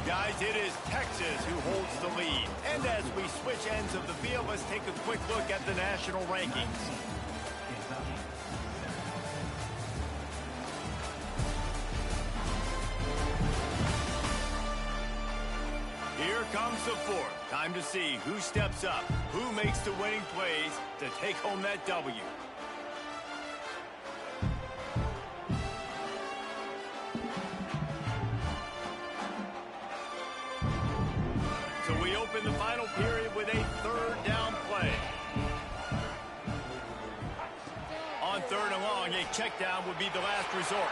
Speaker 2: Guys, it is Texas who holds the lead. And as we switch ends of the field, let's take a quick look at the national rankings. Here comes the 4th. Time to see who steps up, who makes the winning plays to take home that W. So we open the final period with a 3rd down play. On 3rd and long, a check down would be the last resort.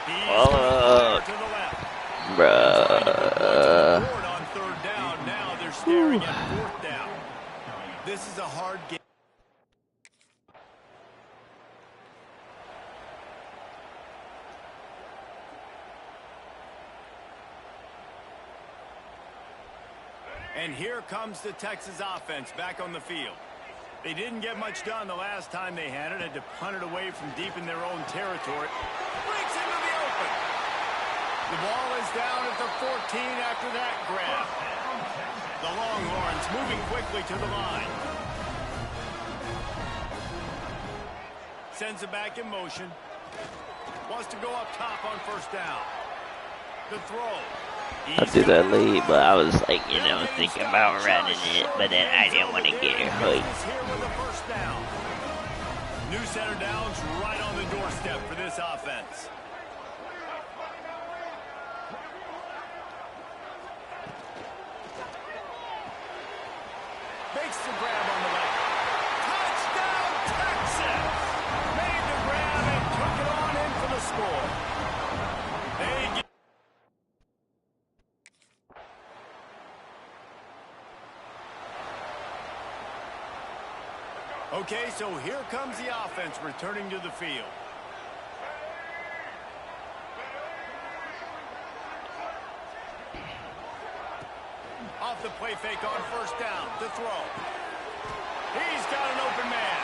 Speaker 2: He's to the left.
Speaker 7: Bruh.
Speaker 2: On 3rd down, now they're staring at 4th down. This is a hard game. And here comes the Texas offense back on the field. They didn't get much done the last time they had it. Had to punt it away from deep in their own territory. Breaks into the open. The ball is down at the 14 after that grab. The Longhorns moving quickly to the line. Sends it back in motion. Wants to go up top on 1st down. The throw.
Speaker 7: I threw that late, but I was like, you know, thinking about running it, but then I didn't want to get hurt.
Speaker 2: New center downs right on the doorstep for this offense. Makes the grab on the left. Touchdown, Texas! Made the grab and took it on in for the score. They get Okay, so here comes the offense returning to the field. the play fake on first down to throw. He's got an open man.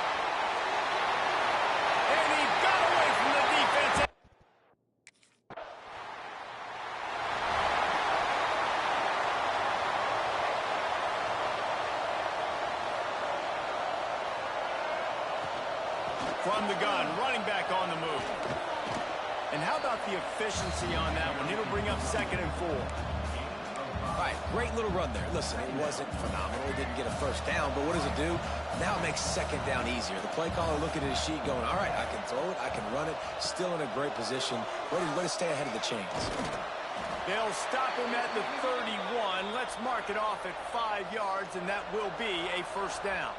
Speaker 2: And he got away from the defense. From the gun, running back on the move. And how about the efficiency on that one? It'll bring up 2nd and 4.
Speaker 1: All right, great little run there. Listen, it wasn't phenomenal. It didn't get a first down, but what does it do? Now it makes 2nd down easier. The play caller looking at his sheet going, all right, I can throw it, I can run it, still in a great position. Way to stay ahead of the chains.
Speaker 2: They'll stop him at the 31. Let's mark it off at 5 yards, and that will be a first down.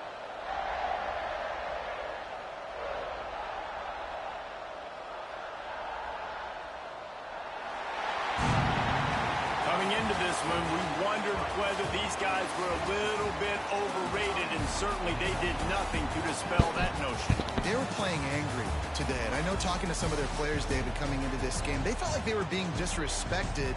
Speaker 2: Into this one, we wondered whether these guys were a little bit overrated, and certainly they did nothing to dispel that notion.
Speaker 3: They were playing angry today, and I know talking to some of their players, David, coming into this game, they felt like they were being disrespected.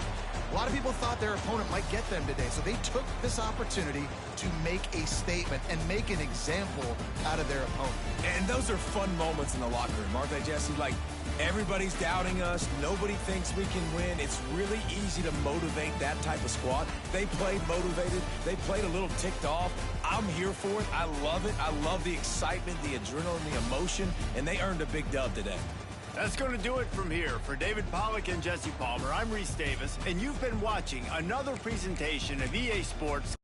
Speaker 3: A lot of people thought their opponent might get them today, so they took this opportunity to make a statement and make an example out of their opponent.
Speaker 4: And those are fun moments in the locker room, aren't they, Jesse? Like, everybody's doubting us. Nobody thinks we can win. It's really easy to motivate that type of squad. They played motivated. They played a little ticked off. I'm here for it. I love it. I love the excitement, the adrenaline, the emotion, and they earned a big dub today.
Speaker 2: That's going to do it from here. For David Pollack and Jesse Palmer, I'm Reese Davis, and you've been watching another presentation of EA Sports.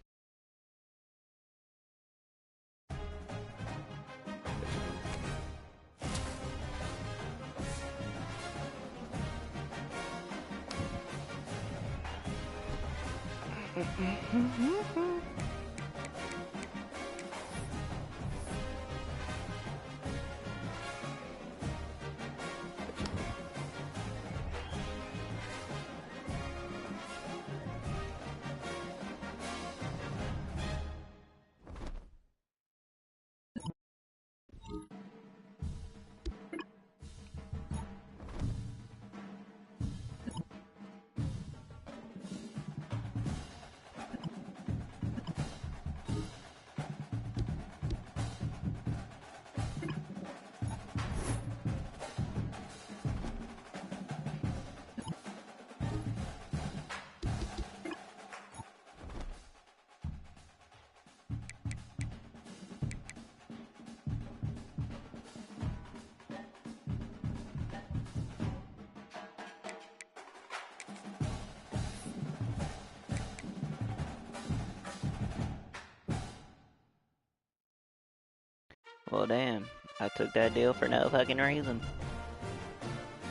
Speaker 7: Well, damn. I took that deal for no fucking reason.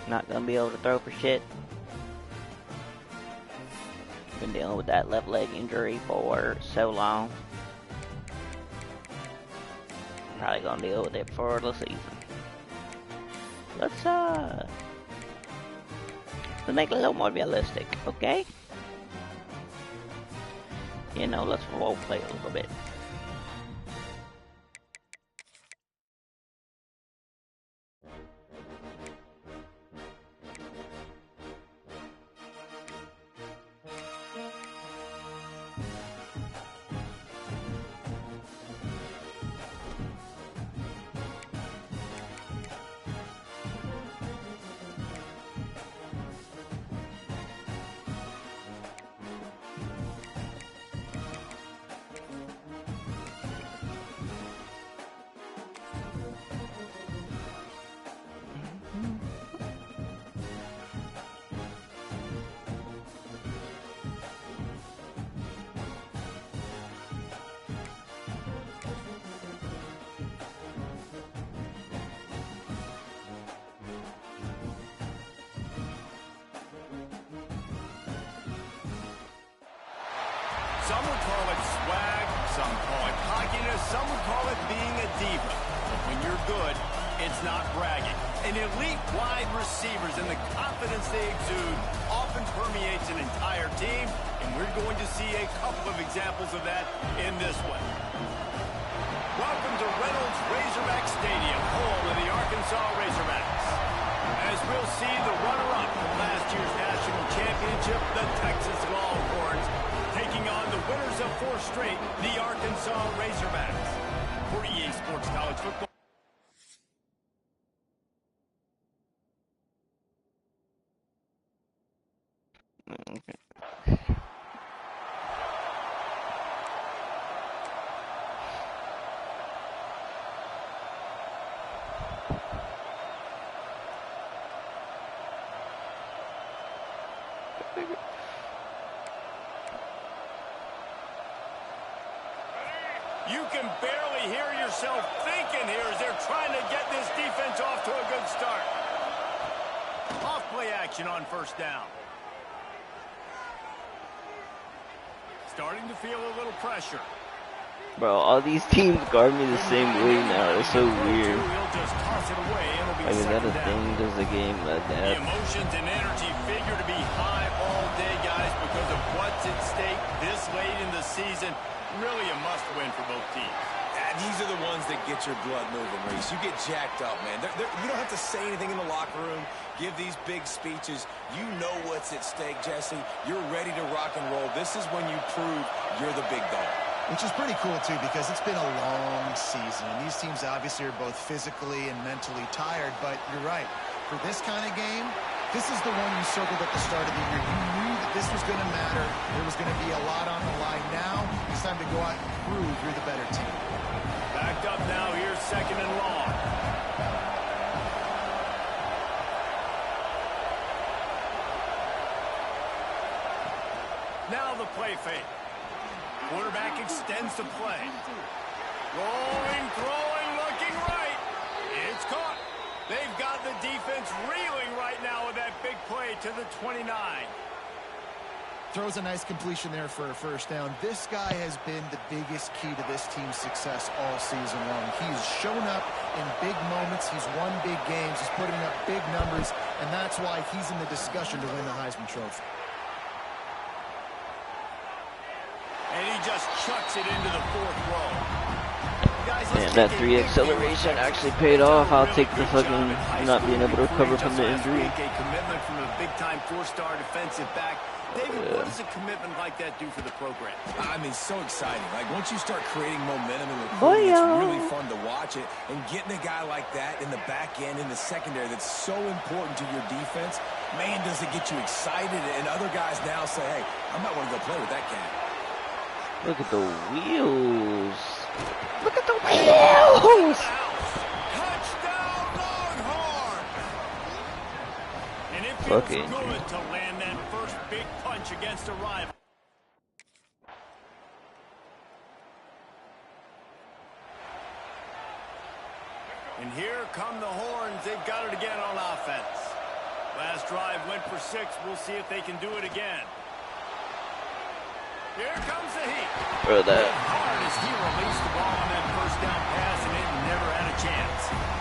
Speaker 7: Not gonna be able to throw for shit. Been dealing with that left leg injury for so long. Probably gonna deal with it for the season. Let's make it a little more realistic, okay? You know, let's role play a little bit.
Speaker 2: Some would call it swag, some call it cockiness, some would call it being a diva. But when you're good, it's not bragging. An elite wide receivers and the confidence they exude often permeates an entire team, and we're going to see a couple of examples of that in this one. Welcome to Reynolds Razorback Stadium, home of the Arkansas Razorbacks. As we'll see the runner-up from last year's national championship, the Texas Longhorns, taking on the winners of 4 straight, the Arkansas Razorbacks. For EA Sports College Football. You can barely hear yourself thinking here as they're trying to get this defense off to a good start. Off-play action on first down. Starting to feel a little pressure.
Speaker 7: Bro, all these teams guard me the same way now. It's so weird.
Speaker 2: He'll just toss it away, and it'll be
Speaker 7: I mean, that
Speaker 2: second
Speaker 7: a
Speaker 2: down.
Speaker 7: thing does the game like
Speaker 2: The
Speaker 7: that.
Speaker 2: emotions and energy figure to be high all day, guys, because of what's at stake this late in the season. Really a must-win for both teams.
Speaker 1: These are the ones that get your blood moving, Reese. You get jacked up, man. You don't have to say anything in the locker room, give these big speeches. You know what's at stake, Jesse. You're ready to rock and roll. This is when you prove you're the big dog.
Speaker 3: Which is pretty cool, too, because it's been a long season. And these teams obviously are both physically and mentally tired. But you're right. For this kind of game, this is the one you circled at the start of the year. You knew that this was going to matter. There was going to be a lot on the line. Now it's time to go out and prove you're the better team.
Speaker 2: Backed up now. Here's second and long. Now the play fake. Quarterback extends the play. Rolling, throwing, looking right. It's caught. They've got the defense reeling right now with that big play to the 29.
Speaker 3: Throws a nice completion there for a first down. This guy has been the biggest key to this team's success all season long. He's shown up in big moments. He's won big games. He's putting up big numbers, and that's why he's in the discussion to win the Heisman Trophy.
Speaker 2: And he just chucks it into the 4th row. Guys,
Speaker 7: Man, that 3 acceleration actually paid off. I'll take the fucking not being able to recover from the injury.
Speaker 2: A commitment from a big-time 4-star defensive back. David, what does a commitment like that do for the program?
Speaker 1: I mean, so exciting. Like, once you start creating momentum and recruiting, it's really fun to watch it. And getting a guy like that in the back end, in the secondary, that's so important to your defense, man, does it get you excited. And other guys now say, hey, I might want to go play with that cat.
Speaker 7: Look at the wheels. Look at the wheels.
Speaker 2: Touchdown, Longhorn! And it feels
Speaker 7: Fucking
Speaker 2: good to land that first big punch against a rival. And here come the Horns. They've got it again on offense. Last drive went for 6. We'll see if they can do it again. Here comes the heat.
Speaker 7: Bro, that.
Speaker 2: Hard as he released the ball on that first down pass, and it never had a chance.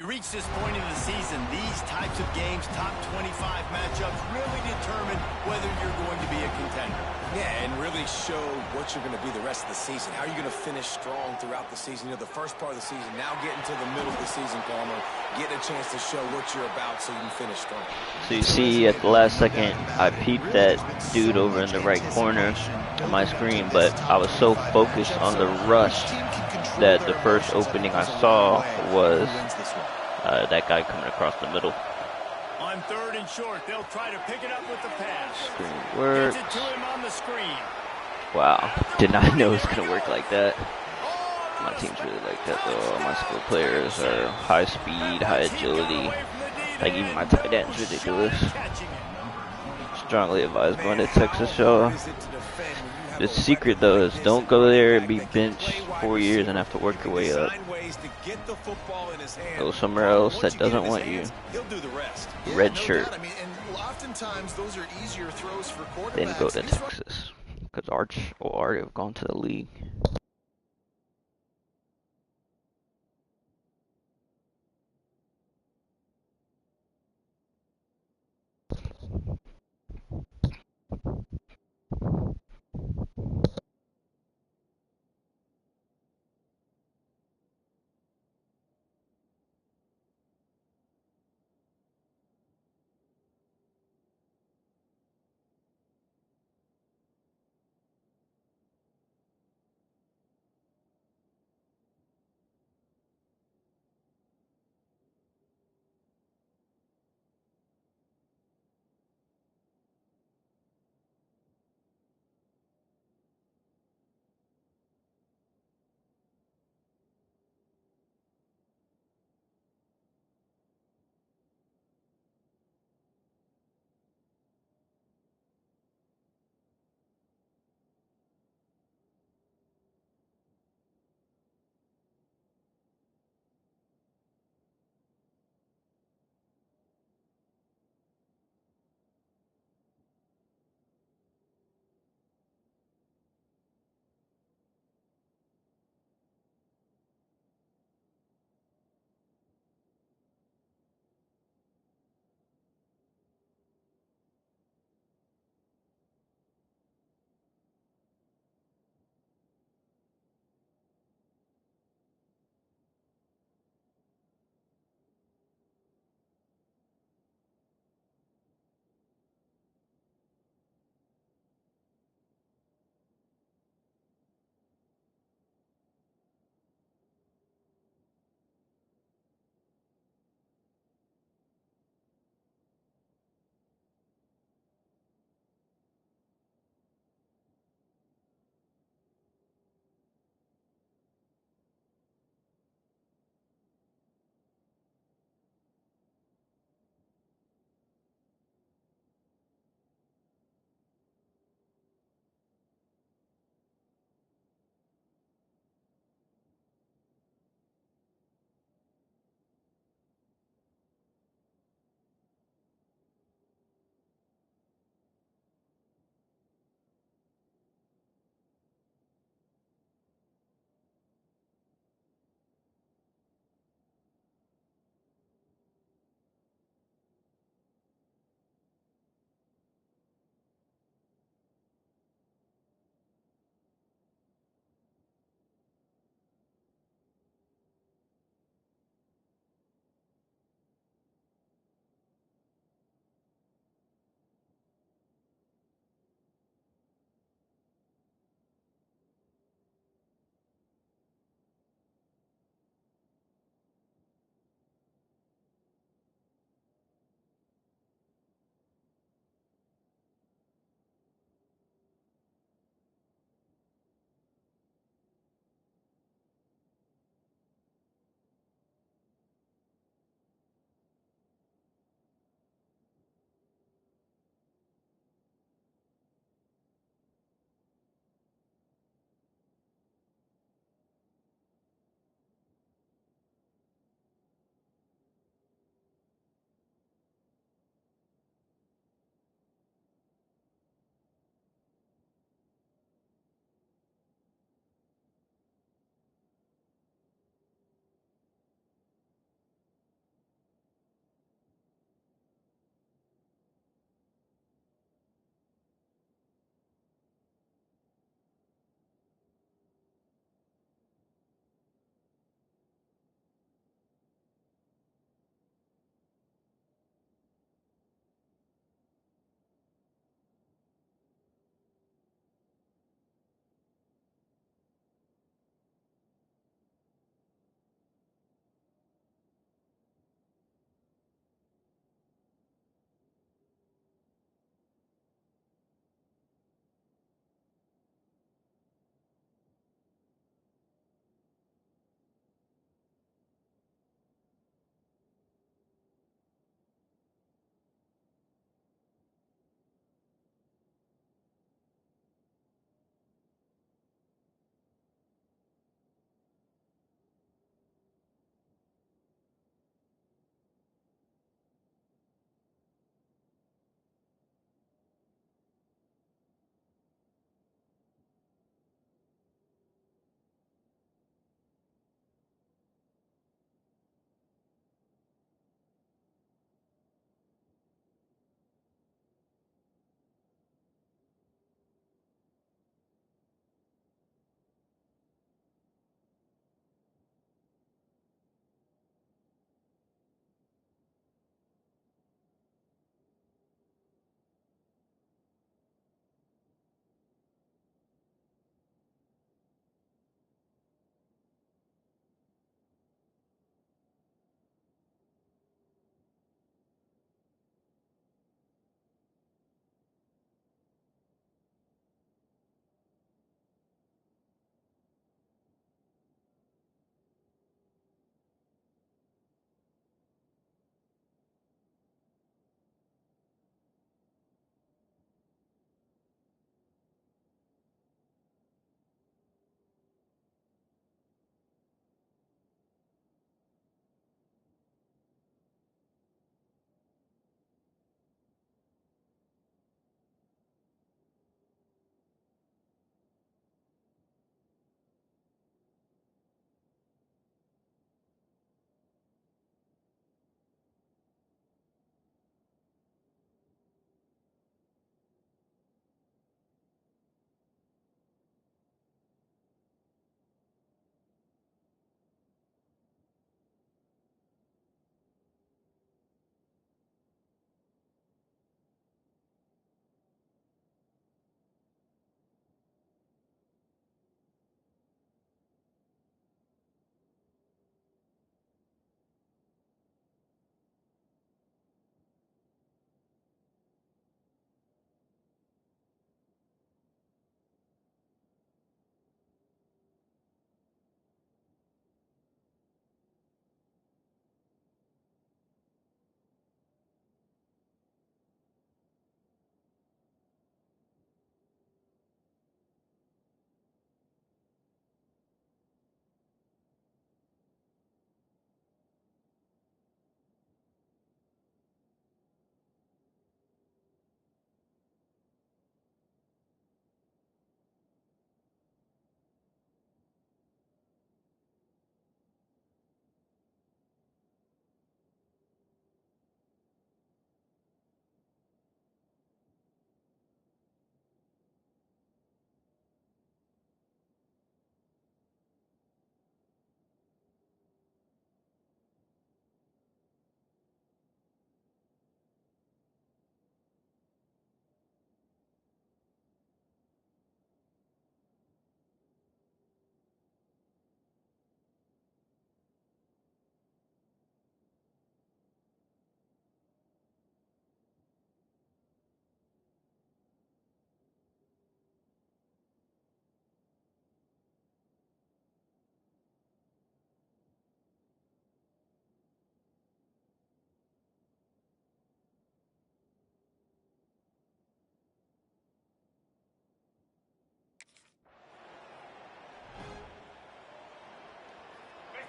Speaker 2: You reach this point in the season, these types of games, top 25 matchups, really determine whether you're going to be a contender.
Speaker 1: Yeah, and really show what you're going to be the rest of the season. How are you going to finish strong throughout the season? You know, the first part of the season, now getting to the middle of the season, Palmer, getting a chance to show what you're about so you can finish strong.
Speaker 7: So you see at the last second, I peeped that dude over in the right corner on my screen, but I was so focused on the rush that the first opening I saw was that guy coming across the middle.
Speaker 2: On 3rd and short, they'll try to pick it up with the pass.
Speaker 7: Screen works.
Speaker 2: Gets it to him on the screen.
Speaker 7: Wow, did not know it was going to work like that. My team's really like that though. All my skill players are high speed, high agility. Like even my tight end's ridiculous. Strongly advised going to Texas, y'all. The secret though is don't go there and be benched 4 years and have to work your way up. Go somewhere else that doesn't want you. Red shirt. Then go to Texas. Because Arch will already have gone to the league.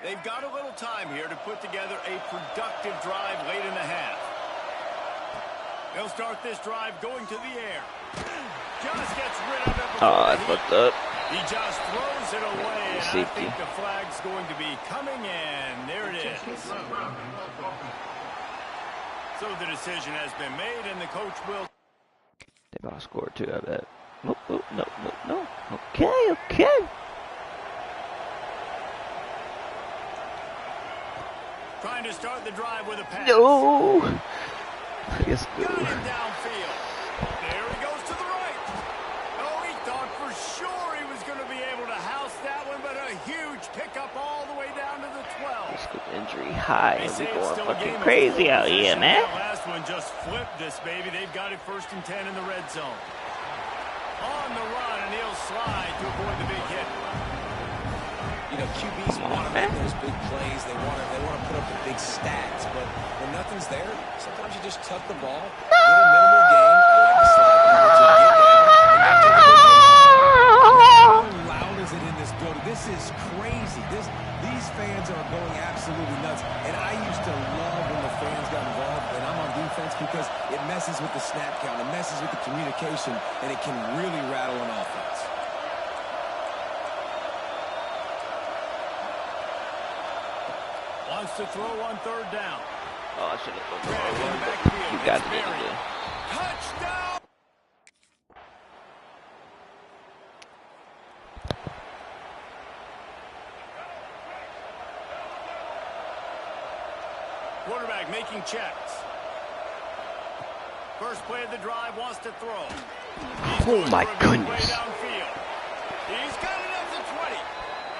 Speaker 2: They've got a little time here to put together a productive drive late in the half. They'll start this drive going to the air. Just gets rid of it.
Speaker 7: Oh, I fucked up.
Speaker 2: He just throws it away, and I
Speaker 7: Safety.
Speaker 2: think the flag's going to be coming in. There it is. So the decision has been made, and the coach will...
Speaker 7: They about to score too, I bet. Nope, nope, no, no, no. Okay, okay.
Speaker 2: Trying to start the drive with a pass.
Speaker 7: No. Let's go.
Speaker 2: Got it downfield. There he goes to the right. Oh, he thought for sure he was going to be able to house that one, but a huge pickup all the way down to the 12.
Speaker 7: Let's go injury high.
Speaker 2: They
Speaker 7: We
Speaker 2: say it's
Speaker 7: going
Speaker 2: still a
Speaker 7: fucking
Speaker 2: game of
Speaker 7: crazy
Speaker 2: full
Speaker 7: out here,
Speaker 2: position.
Speaker 7: man.
Speaker 2: That last one just flipped this baby. They've got it 1st and 10 in the red zone. On the run, and he'll slide to avoid the big hit.
Speaker 1: You know, QBs want to make those big plays. They want to put up the big stats. But when nothing's there, sometimes you just tuck the ball, get a minimal gain. I like the slide to get down.
Speaker 4: How loud is it in this building? This is crazy. These fans are going absolutely nuts. And I used to love when the fans got involved, and I'm on defense, because it messes with the snap count, it messes with the communication, and it can really rattle an offense.
Speaker 2: Wants to throw on 3rd down.
Speaker 7: Oh, I should have thrown the
Speaker 2: In the
Speaker 7: wrong one.
Speaker 2: backfield,
Speaker 7: You got
Speaker 2: it's
Speaker 7: it,
Speaker 2: Berry.
Speaker 7: dude.
Speaker 2: Touchdown! Quarterback making checks. First play of the drive, wants to throw. He's
Speaker 7: Oh
Speaker 2: going
Speaker 7: my
Speaker 2: for a big play
Speaker 7: goodness.
Speaker 2: downfield. He's got it up to 20.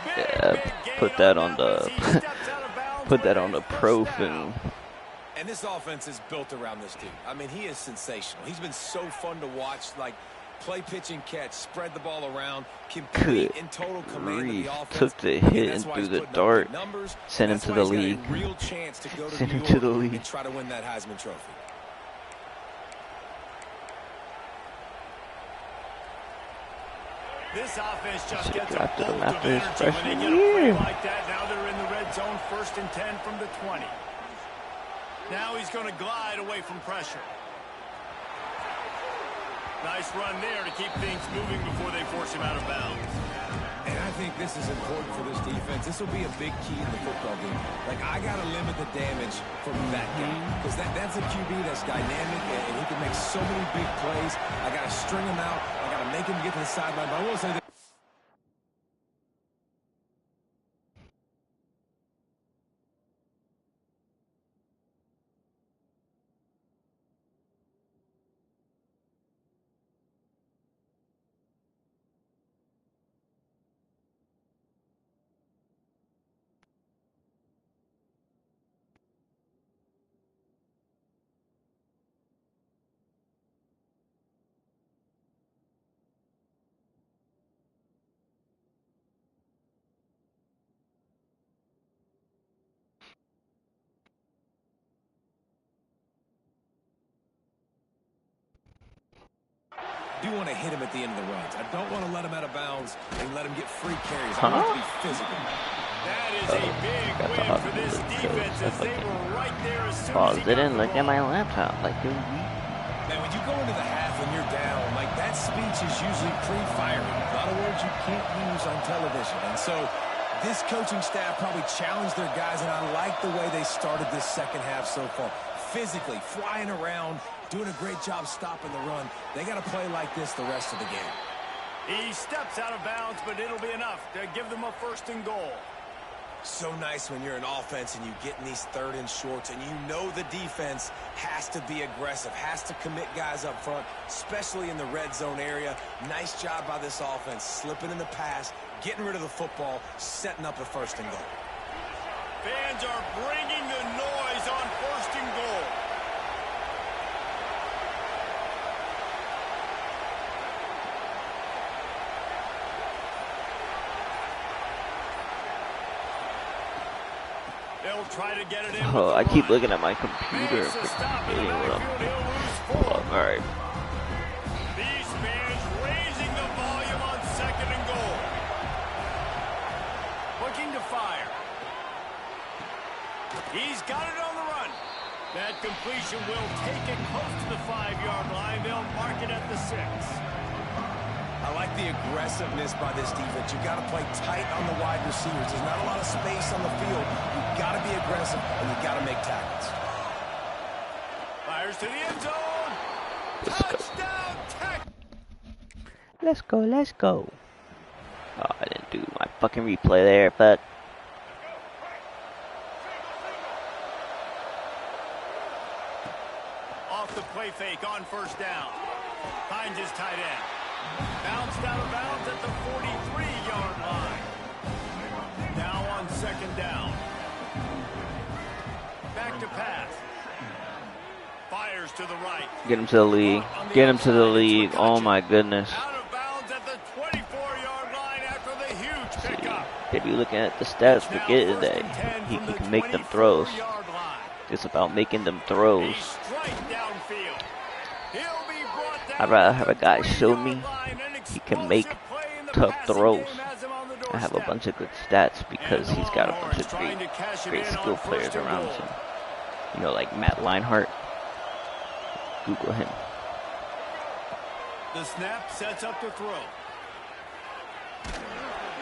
Speaker 2: Big,
Speaker 7: Yeah,
Speaker 2: big gain
Speaker 7: put that on
Speaker 2: as
Speaker 7: the
Speaker 2: he steps out of bounds
Speaker 7: put that
Speaker 2: with
Speaker 7: on
Speaker 2: a
Speaker 7: the
Speaker 2: first
Speaker 7: pro
Speaker 2: down.
Speaker 7: film.
Speaker 1: And this offense is built around this dude. I mean, he is sensational. He's been so fun to watch. Like, play, pitch, and catch, spread the ball around, complete
Speaker 7: Good
Speaker 1: and total command
Speaker 7: grief.
Speaker 1: of the offense.
Speaker 7: Took the
Speaker 1: And
Speaker 7: hit
Speaker 1: that's
Speaker 7: and
Speaker 1: why
Speaker 7: threw
Speaker 1: he's
Speaker 7: the
Speaker 1: putting up
Speaker 7: dart.
Speaker 1: big numbers.
Speaker 7: Sent him
Speaker 1: That's
Speaker 7: to
Speaker 1: why
Speaker 7: the
Speaker 1: he's got a
Speaker 7: league.
Speaker 1: real chance to go to
Speaker 7: Sent
Speaker 1: New
Speaker 7: him to the
Speaker 1: York
Speaker 7: league.
Speaker 1: and try to win that Heisman Trophy.
Speaker 2: This offense just
Speaker 7: Should've
Speaker 2: gets a
Speaker 7: drafted him
Speaker 2: bolt of
Speaker 7: after his
Speaker 2: energy when they
Speaker 7: freshman
Speaker 2: get a play
Speaker 7: year.
Speaker 2: like that. Now they're in the red zone, 1st and 10 from the 20. Now he's going to glide away from pressure. Nice run there to keep things moving before they force him out of bounds.
Speaker 4: And I think this is important for this defense. This will be a big key in the football game. Like, I got to limit the damage from that guy, because that's a QB that's dynamic, and he can make so many big plays. I got to string him out. I got to make him get to the sideline. But I will say that
Speaker 1: I do want to hit him at the end of the runs. I don't want to let him out of bounds and let him get free carries. I
Speaker 7: Huh?
Speaker 1: want it to be physical.
Speaker 2: That is a big win for this defense as they were right there as soon as he
Speaker 7: Paused
Speaker 2: got
Speaker 7: it and
Speaker 2: the
Speaker 7: looked at
Speaker 2: ball.
Speaker 7: my laptop like a
Speaker 1: Man, when you go into the half and you're down, like, that speech is usually pre-firing. A lot of words you can't use on television. And so this coaching staff probably challenged their guys, and I like the way they started this second half so far. Physically, flying around, doing a great job stopping the run. They got to play like this the rest of the game.
Speaker 2: He steps out of bounds, but it'll be enough to give them a 1st and goal.
Speaker 1: So nice when you're an offense and you get in these 3rd and shorts, and you know the defense has to be aggressive, has to commit guys up front, especially in the red zone area. Nice job by this offense, slipping in the pass, getting rid of the football, setting up a 1st and goal.
Speaker 2: Fans are bringing the noise on 1st and goal. They'll try to get it in.
Speaker 7: Oh,
Speaker 2: with
Speaker 7: I
Speaker 2: the
Speaker 7: keep
Speaker 2: run.
Speaker 7: looking at my computer and
Speaker 2: Makes a stop in the
Speaker 7: forgetting what
Speaker 2: backfield. He'll
Speaker 7: I'm.
Speaker 2: lose 4.
Speaker 7: Oh, alright.
Speaker 2: These fans raising the volume on 2nd and goal. Looking to fire. He's got it on the run. That completion will take it close to the 5-yard line. They'll mark it at the 6.
Speaker 4: I like the aggressiveness by this defense. You got to play tight on the wide receivers. There's not a lot of space on the field. You got to be aggressive, and you got to make tackles.
Speaker 2: Fires to the end zone. Touchdown, tackle.
Speaker 7: Let's go, let's go. Oh, I didn't do my fucking replay there, but
Speaker 2: Off the play fake on first down. Finds his tight end. Bounced out of bounds at the 43-yard line. Now on second down. Back to pass. Fires to the right.
Speaker 7: get him to the league. Get him to the league. Oh my goodness.
Speaker 2: Out of bounds at the 24-yard line after the huge pickup.
Speaker 7: If you're looking at the stats, forget that he can make them throws. It's about making them throws. I'd rather have a guy show me he can make tough throws. I have a bunch of good stats because he's got a bunch of great skill players around him. You know, like Matt Leinart. Google him.
Speaker 2: The snap sets up the throw.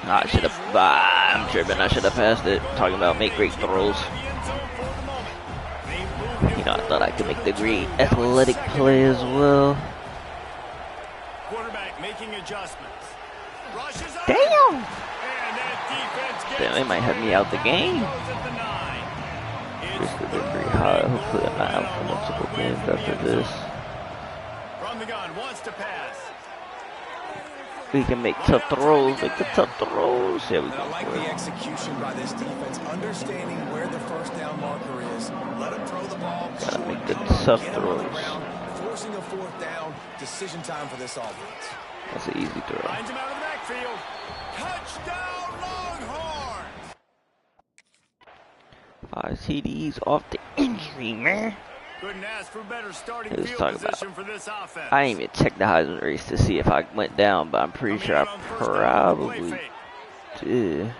Speaker 7: I should have. I'm tripping. I should have passed it. Talking about make great throws. You know, I thought I could make the great athletic play as well.
Speaker 2: Quarterback making adjustments. Rushes up.
Speaker 7: Damn!
Speaker 2: And that defense gets
Speaker 7: Damn, they might have me out the game. Risk of injury high. Hopefully I'm not out for multiple games after this.
Speaker 2: From the gun, wants to pass.
Speaker 7: We can make tough throws. Make the tough throws. Yeah, we
Speaker 4: And I like
Speaker 7: go.
Speaker 4: the execution by this defense, understanding where the first down marker is. Let him throw the ball.
Speaker 7: Gotta
Speaker 4: short,
Speaker 7: make the
Speaker 4: come up,
Speaker 7: tough
Speaker 4: get him on the
Speaker 7: throws.
Speaker 4: ground, forcing a fourth down. Decision time for this offense.
Speaker 7: That's an easy throw.
Speaker 2: Finds him out of the backfield. Touchdown, Longhorns!
Speaker 7: 5 TDs off the injury, man.
Speaker 2: Couldn't ask for better starting
Speaker 7: Let's
Speaker 2: field
Speaker 7: talk about-
Speaker 2: position for this offense.
Speaker 7: I didn't even check the Heisman race to see if I went down, but I'm pretty
Speaker 2: Coming
Speaker 7: sure I
Speaker 2: out on first down with the play
Speaker 7: probably
Speaker 2: fake.
Speaker 7: did.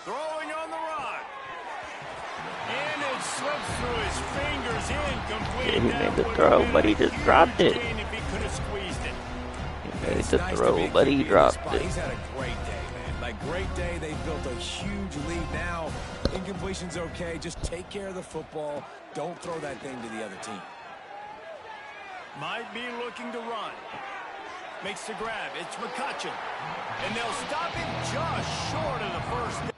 Speaker 2: Throwing on the run. And it slips through his fingers. Incomplete.
Speaker 7: Yeah, he
Speaker 2: That
Speaker 7: made the
Speaker 2: would
Speaker 7: throw,
Speaker 2: have been
Speaker 7: but he
Speaker 2: a
Speaker 7: just
Speaker 2: huge
Speaker 7: dropped it.
Speaker 2: gain if he could have squeezed it.
Speaker 7: He made
Speaker 4: It's
Speaker 7: the
Speaker 4: nice to
Speaker 7: throw,
Speaker 4: be a
Speaker 7: but he
Speaker 4: QB in this
Speaker 7: dropped
Speaker 4: spot.
Speaker 7: it.
Speaker 4: He's had a great day, man. Like, great day. They built a huge lead now. Incompletion's okay. Just take care of the football. Don't throw that thing to the other team.
Speaker 2: Might be looking to run. Makes the grab. It's McCutcheon. And they'll stop him just short of the first down.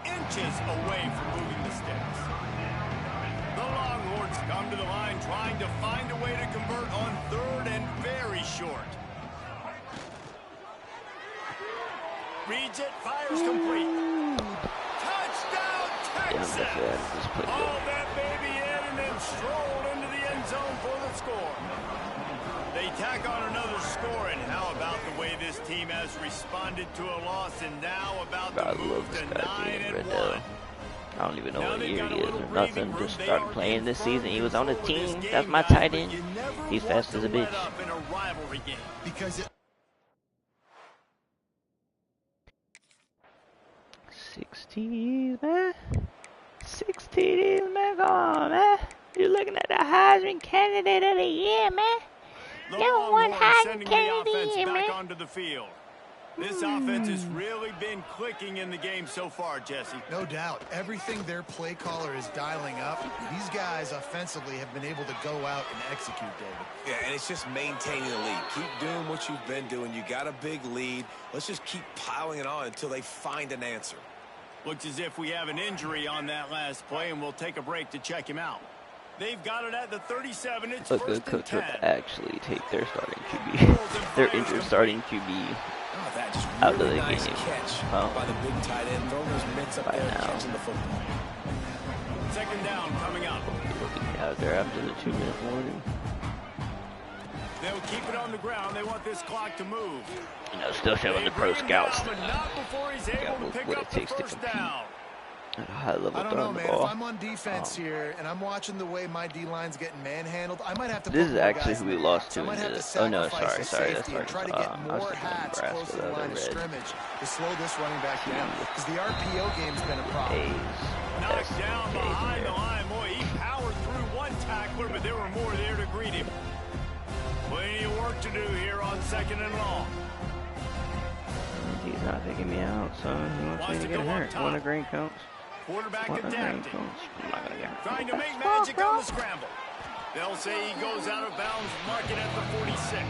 Speaker 2: Inches away from moving the sticks. The Longhorns come to the line trying to find a way to convert on third and very short. Reads it, fires complete. Touchdown, Texas! All that baby in and then stroll into the end zone for the score. They tack on another score, and how about the way this team has responded to a loss, and now about
Speaker 7: Bro, I
Speaker 2: the move
Speaker 7: love this
Speaker 2: to
Speaker 7: guy, Jalen
Speaker 2: 9-1.
Speaker 7: Riddell. I don't even know
Speaker 2: Now
Speaker 7: what
Speaker 2: they've
Speaker 7: year
Speaker 2: got
Speaker 7: he
Speaker 2: a
Speaker 7: is
Speaker 2: little
Speaker 7: or
Speaker 2: breathing
Speaker 7: nothing.
Speaker 2: room.
Speaker 7: Just
Speaker 2: They
Speaker 7: started
Speaker 2: are
Speaker 7: playing
Speaker 2: in
Speaker 7: this
Speaker 2: firm
Speaker 7: season. He was on the
Speaker 2: control of this
Speaker 7: team.
Speaker 2: game,
Speaker 7: That's my
Speaker 2: guys,
Speaker 7: tight
Speaker 2: but
Speaker 7: end.
Speaker 2: you never
Speaker 7: He's
Speaker 2: want
Speaker 7: fast
Speaker 2: to
Speaker 7: as a
Speaker 2: let
Speaker 7: bitch.
Speaker 2: up in a rivalry game.
Speaker 3: Because it,
Speaker 7: 6 TDs, man. 6 TDs, man. Come on, man. You're looking at the Heisman candidate of the year, man.
Speaker 2: The
Speaker 7: Number one
Speaker 2: Longhorns
Speaker 7: Heisman
Speaker 2: sending the
Speaker 7: candidate,
Speaker 2: offense back
Speaker 7: man.
Speaker 2: onto the field. This offense has really been clicking in the game so far, Jesse.
Speaker 3: no doubt, everything their play caller is dialing up, these guys offensively have been able to go out and execute, David.
Speaker 4: Yeah, and it's just maintaining the lead. Keep doing what you've been doing. You got a big lead. Let's just keep piling it on until they find an answer.
Speaker 2: Looks as if we have an injury on that last play, and we'll take a break to check him out. They've got it at the 37. It's
Speaker 7: A
Speaker 2: first
Speaker 7: good
Speaker 2: and
Speaker 7: coach would
Speaker 2: 10.
Speaker 7: actually take their starting QB, their injured starting QB.
Speaker 4: Oh, that just
Speaker 7: Out of
Speaker 4: really
Speaker 7: the
Speaker 4: nice
Speaker 7: game.
Speaker 4: catch
Speaker 7: Well,
Speaker 4: by the big tight end. Throwing those mitts up
Speaker 7: by
Speaker 4: there,
Speaker 7: now.
Speaker 4: catching the football.
Speaker 2: Second down coming up.
Speaker 7: He'll be out there after the 2-minute warning.
Speaker 2: They'll keep it on the ground. They want this clock to move.
Speaker 7: You know, still showing the pro
Speaker 2: They bring him
Speaker 7: scouts
Speaker 2: down, but not before he's able to pick
Speaker 7: what
Speaker 2: up
Speaker 7: it
Speaker 2: the
Speaker 7: takes to
Speaker 2: first
Speaker 7: compete
Speaker 2: down.
Speaker 7: at a high level
Speaker 3: I don't know,
Speaker 7: throwing the
Speaker 3: man. If
Speaker 7: ball.
Speaker 3: I'm on defense here and I'm watching the way my D-line's getting manhandled, I might have to
Speaker 7: This
Speaker 3: put
Speaker 7: is
Speaker 3: more
Speaker 7: actually
Speaker 3: guys
Speaker 7: who
Speaker 3: in
Speaker 7: we
Speaker 3: the
Speaker 7: lost
Speaker 3: box.
Speaker 7: to
Speaker 3: I
Speaker 7: in
Speaker 3: might have
Speaker 7: the-
Speaker 3: to
Speaker 7: oh, no,
Speaker 3: sacrifice the
Speaker 7: sorry, that's
Speaker 3: safety and try to
Speaker 7: Arkansas.
Speaker 3: get
Speaker 7: I was
Speaker 3: more
Speaker 7: thinking
Speaker 3: hats
Speaker 7: Nebraska,
Speaker 3: close to the
Speaker 7: the
Speaker 3: line of
Speaker 7: red.
Speaker 3: scrimmage to slow this running back down. Because the RPO game's been a problem.
Speaker 2: Knocked down behind the line. Boy, he powered through one tackler, but there were more there to greet him. Plenty of work to do here on 2nd and long.
Speaker 7: He's not taking me out, son. He wants me to get hurt. One of green counts.
Speaker 2: Quarterback
Speaker 7: One of green
Speaker 2: adapting.
Speaker 7: counts. I'm not gonna get hurt.
Speaker 2: Trying to make magic on the scramble. They'll say he goes out of bounds, marking at the 46.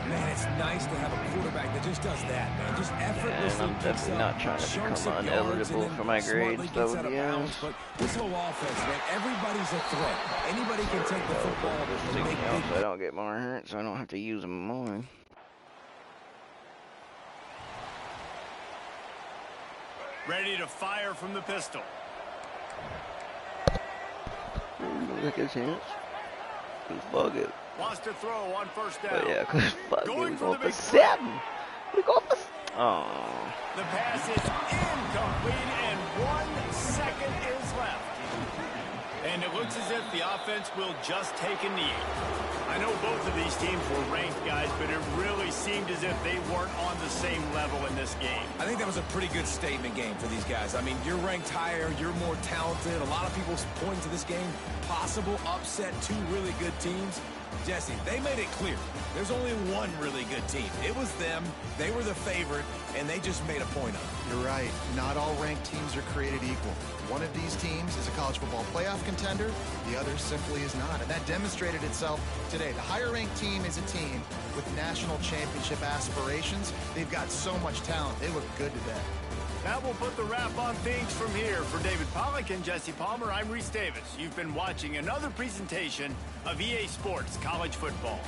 Speaker 4: Man, it's nice to have a quarterback that just does that, man. Just
Speaker 7: And
Speaker 4: effortlessly
Speaker 7: I'm
Speaker 4: picks
Speaker 7: definitely
Speaker 4: up
Speaker 7: not trying to
Speaker 4: chunks
Speaker 7: become
Speaker 4: of yards and
Speaker 7: ineligible
Speaker 4: then
Speaker 7: for my
Speaker 4: smartly
Speaker 7: grades,
Speaker 4: gets
Speaker 7: that
Speaker 4: out
Speaker 7: would
Speaker 4: of
Speaker 7: be
Speaker 4: bounds.
Speaker 7: honest.
Speaker 4: But this whole offense, man, everybody's a threat. Anybody can take the football and make big.
Speaker 7: So I don't get more hurt, so I don't have to use them more.
Speaker 2: Ready to fire from the pistol.
Speaker 7: Look at his hands. He's bugging.
Speaker 2: Wants to throw on first down.
Speaker 7: But yeah, cause fuck it,
Speaker 2: Going
Speaker 7: we
Speaker 2: for
Speaker 7: go
Speaker 2: the
Speaker 7: for
Speaker 2: big
Speaker 7: 7. We go for. Oh.
Speaker 2: The pass is incomplete, and 1 second is left. And it looks as if the offense will just take a knee. I know both of these teams were ranked, guys, but it really seemed as if they weren't on the same level in this game.
Speaker 4: I think that was a pretty good statement game for these guys. I mean, you're ranked higher, you're more talented. A lot of people point to this game, possible upset, 2 really good teams. Jesse, they made it clear. There's only one really good team. It was them. They were the favorite, and they just made a point of it.
Speaker 3: You're right. Not all ranked teams are created equal. One of these teams is a college football playoff contender. The other simply is not. And that demonstrated itself today. The higher-ranked team is a team with national championship aspirations. They've got so much talent. They look good today.
Speaker 2: That will put the wrap on things from here. For David Pollack and Jesse Palmer, I'm Reese Davis. You've been watching another presentation of EA Sports College Football.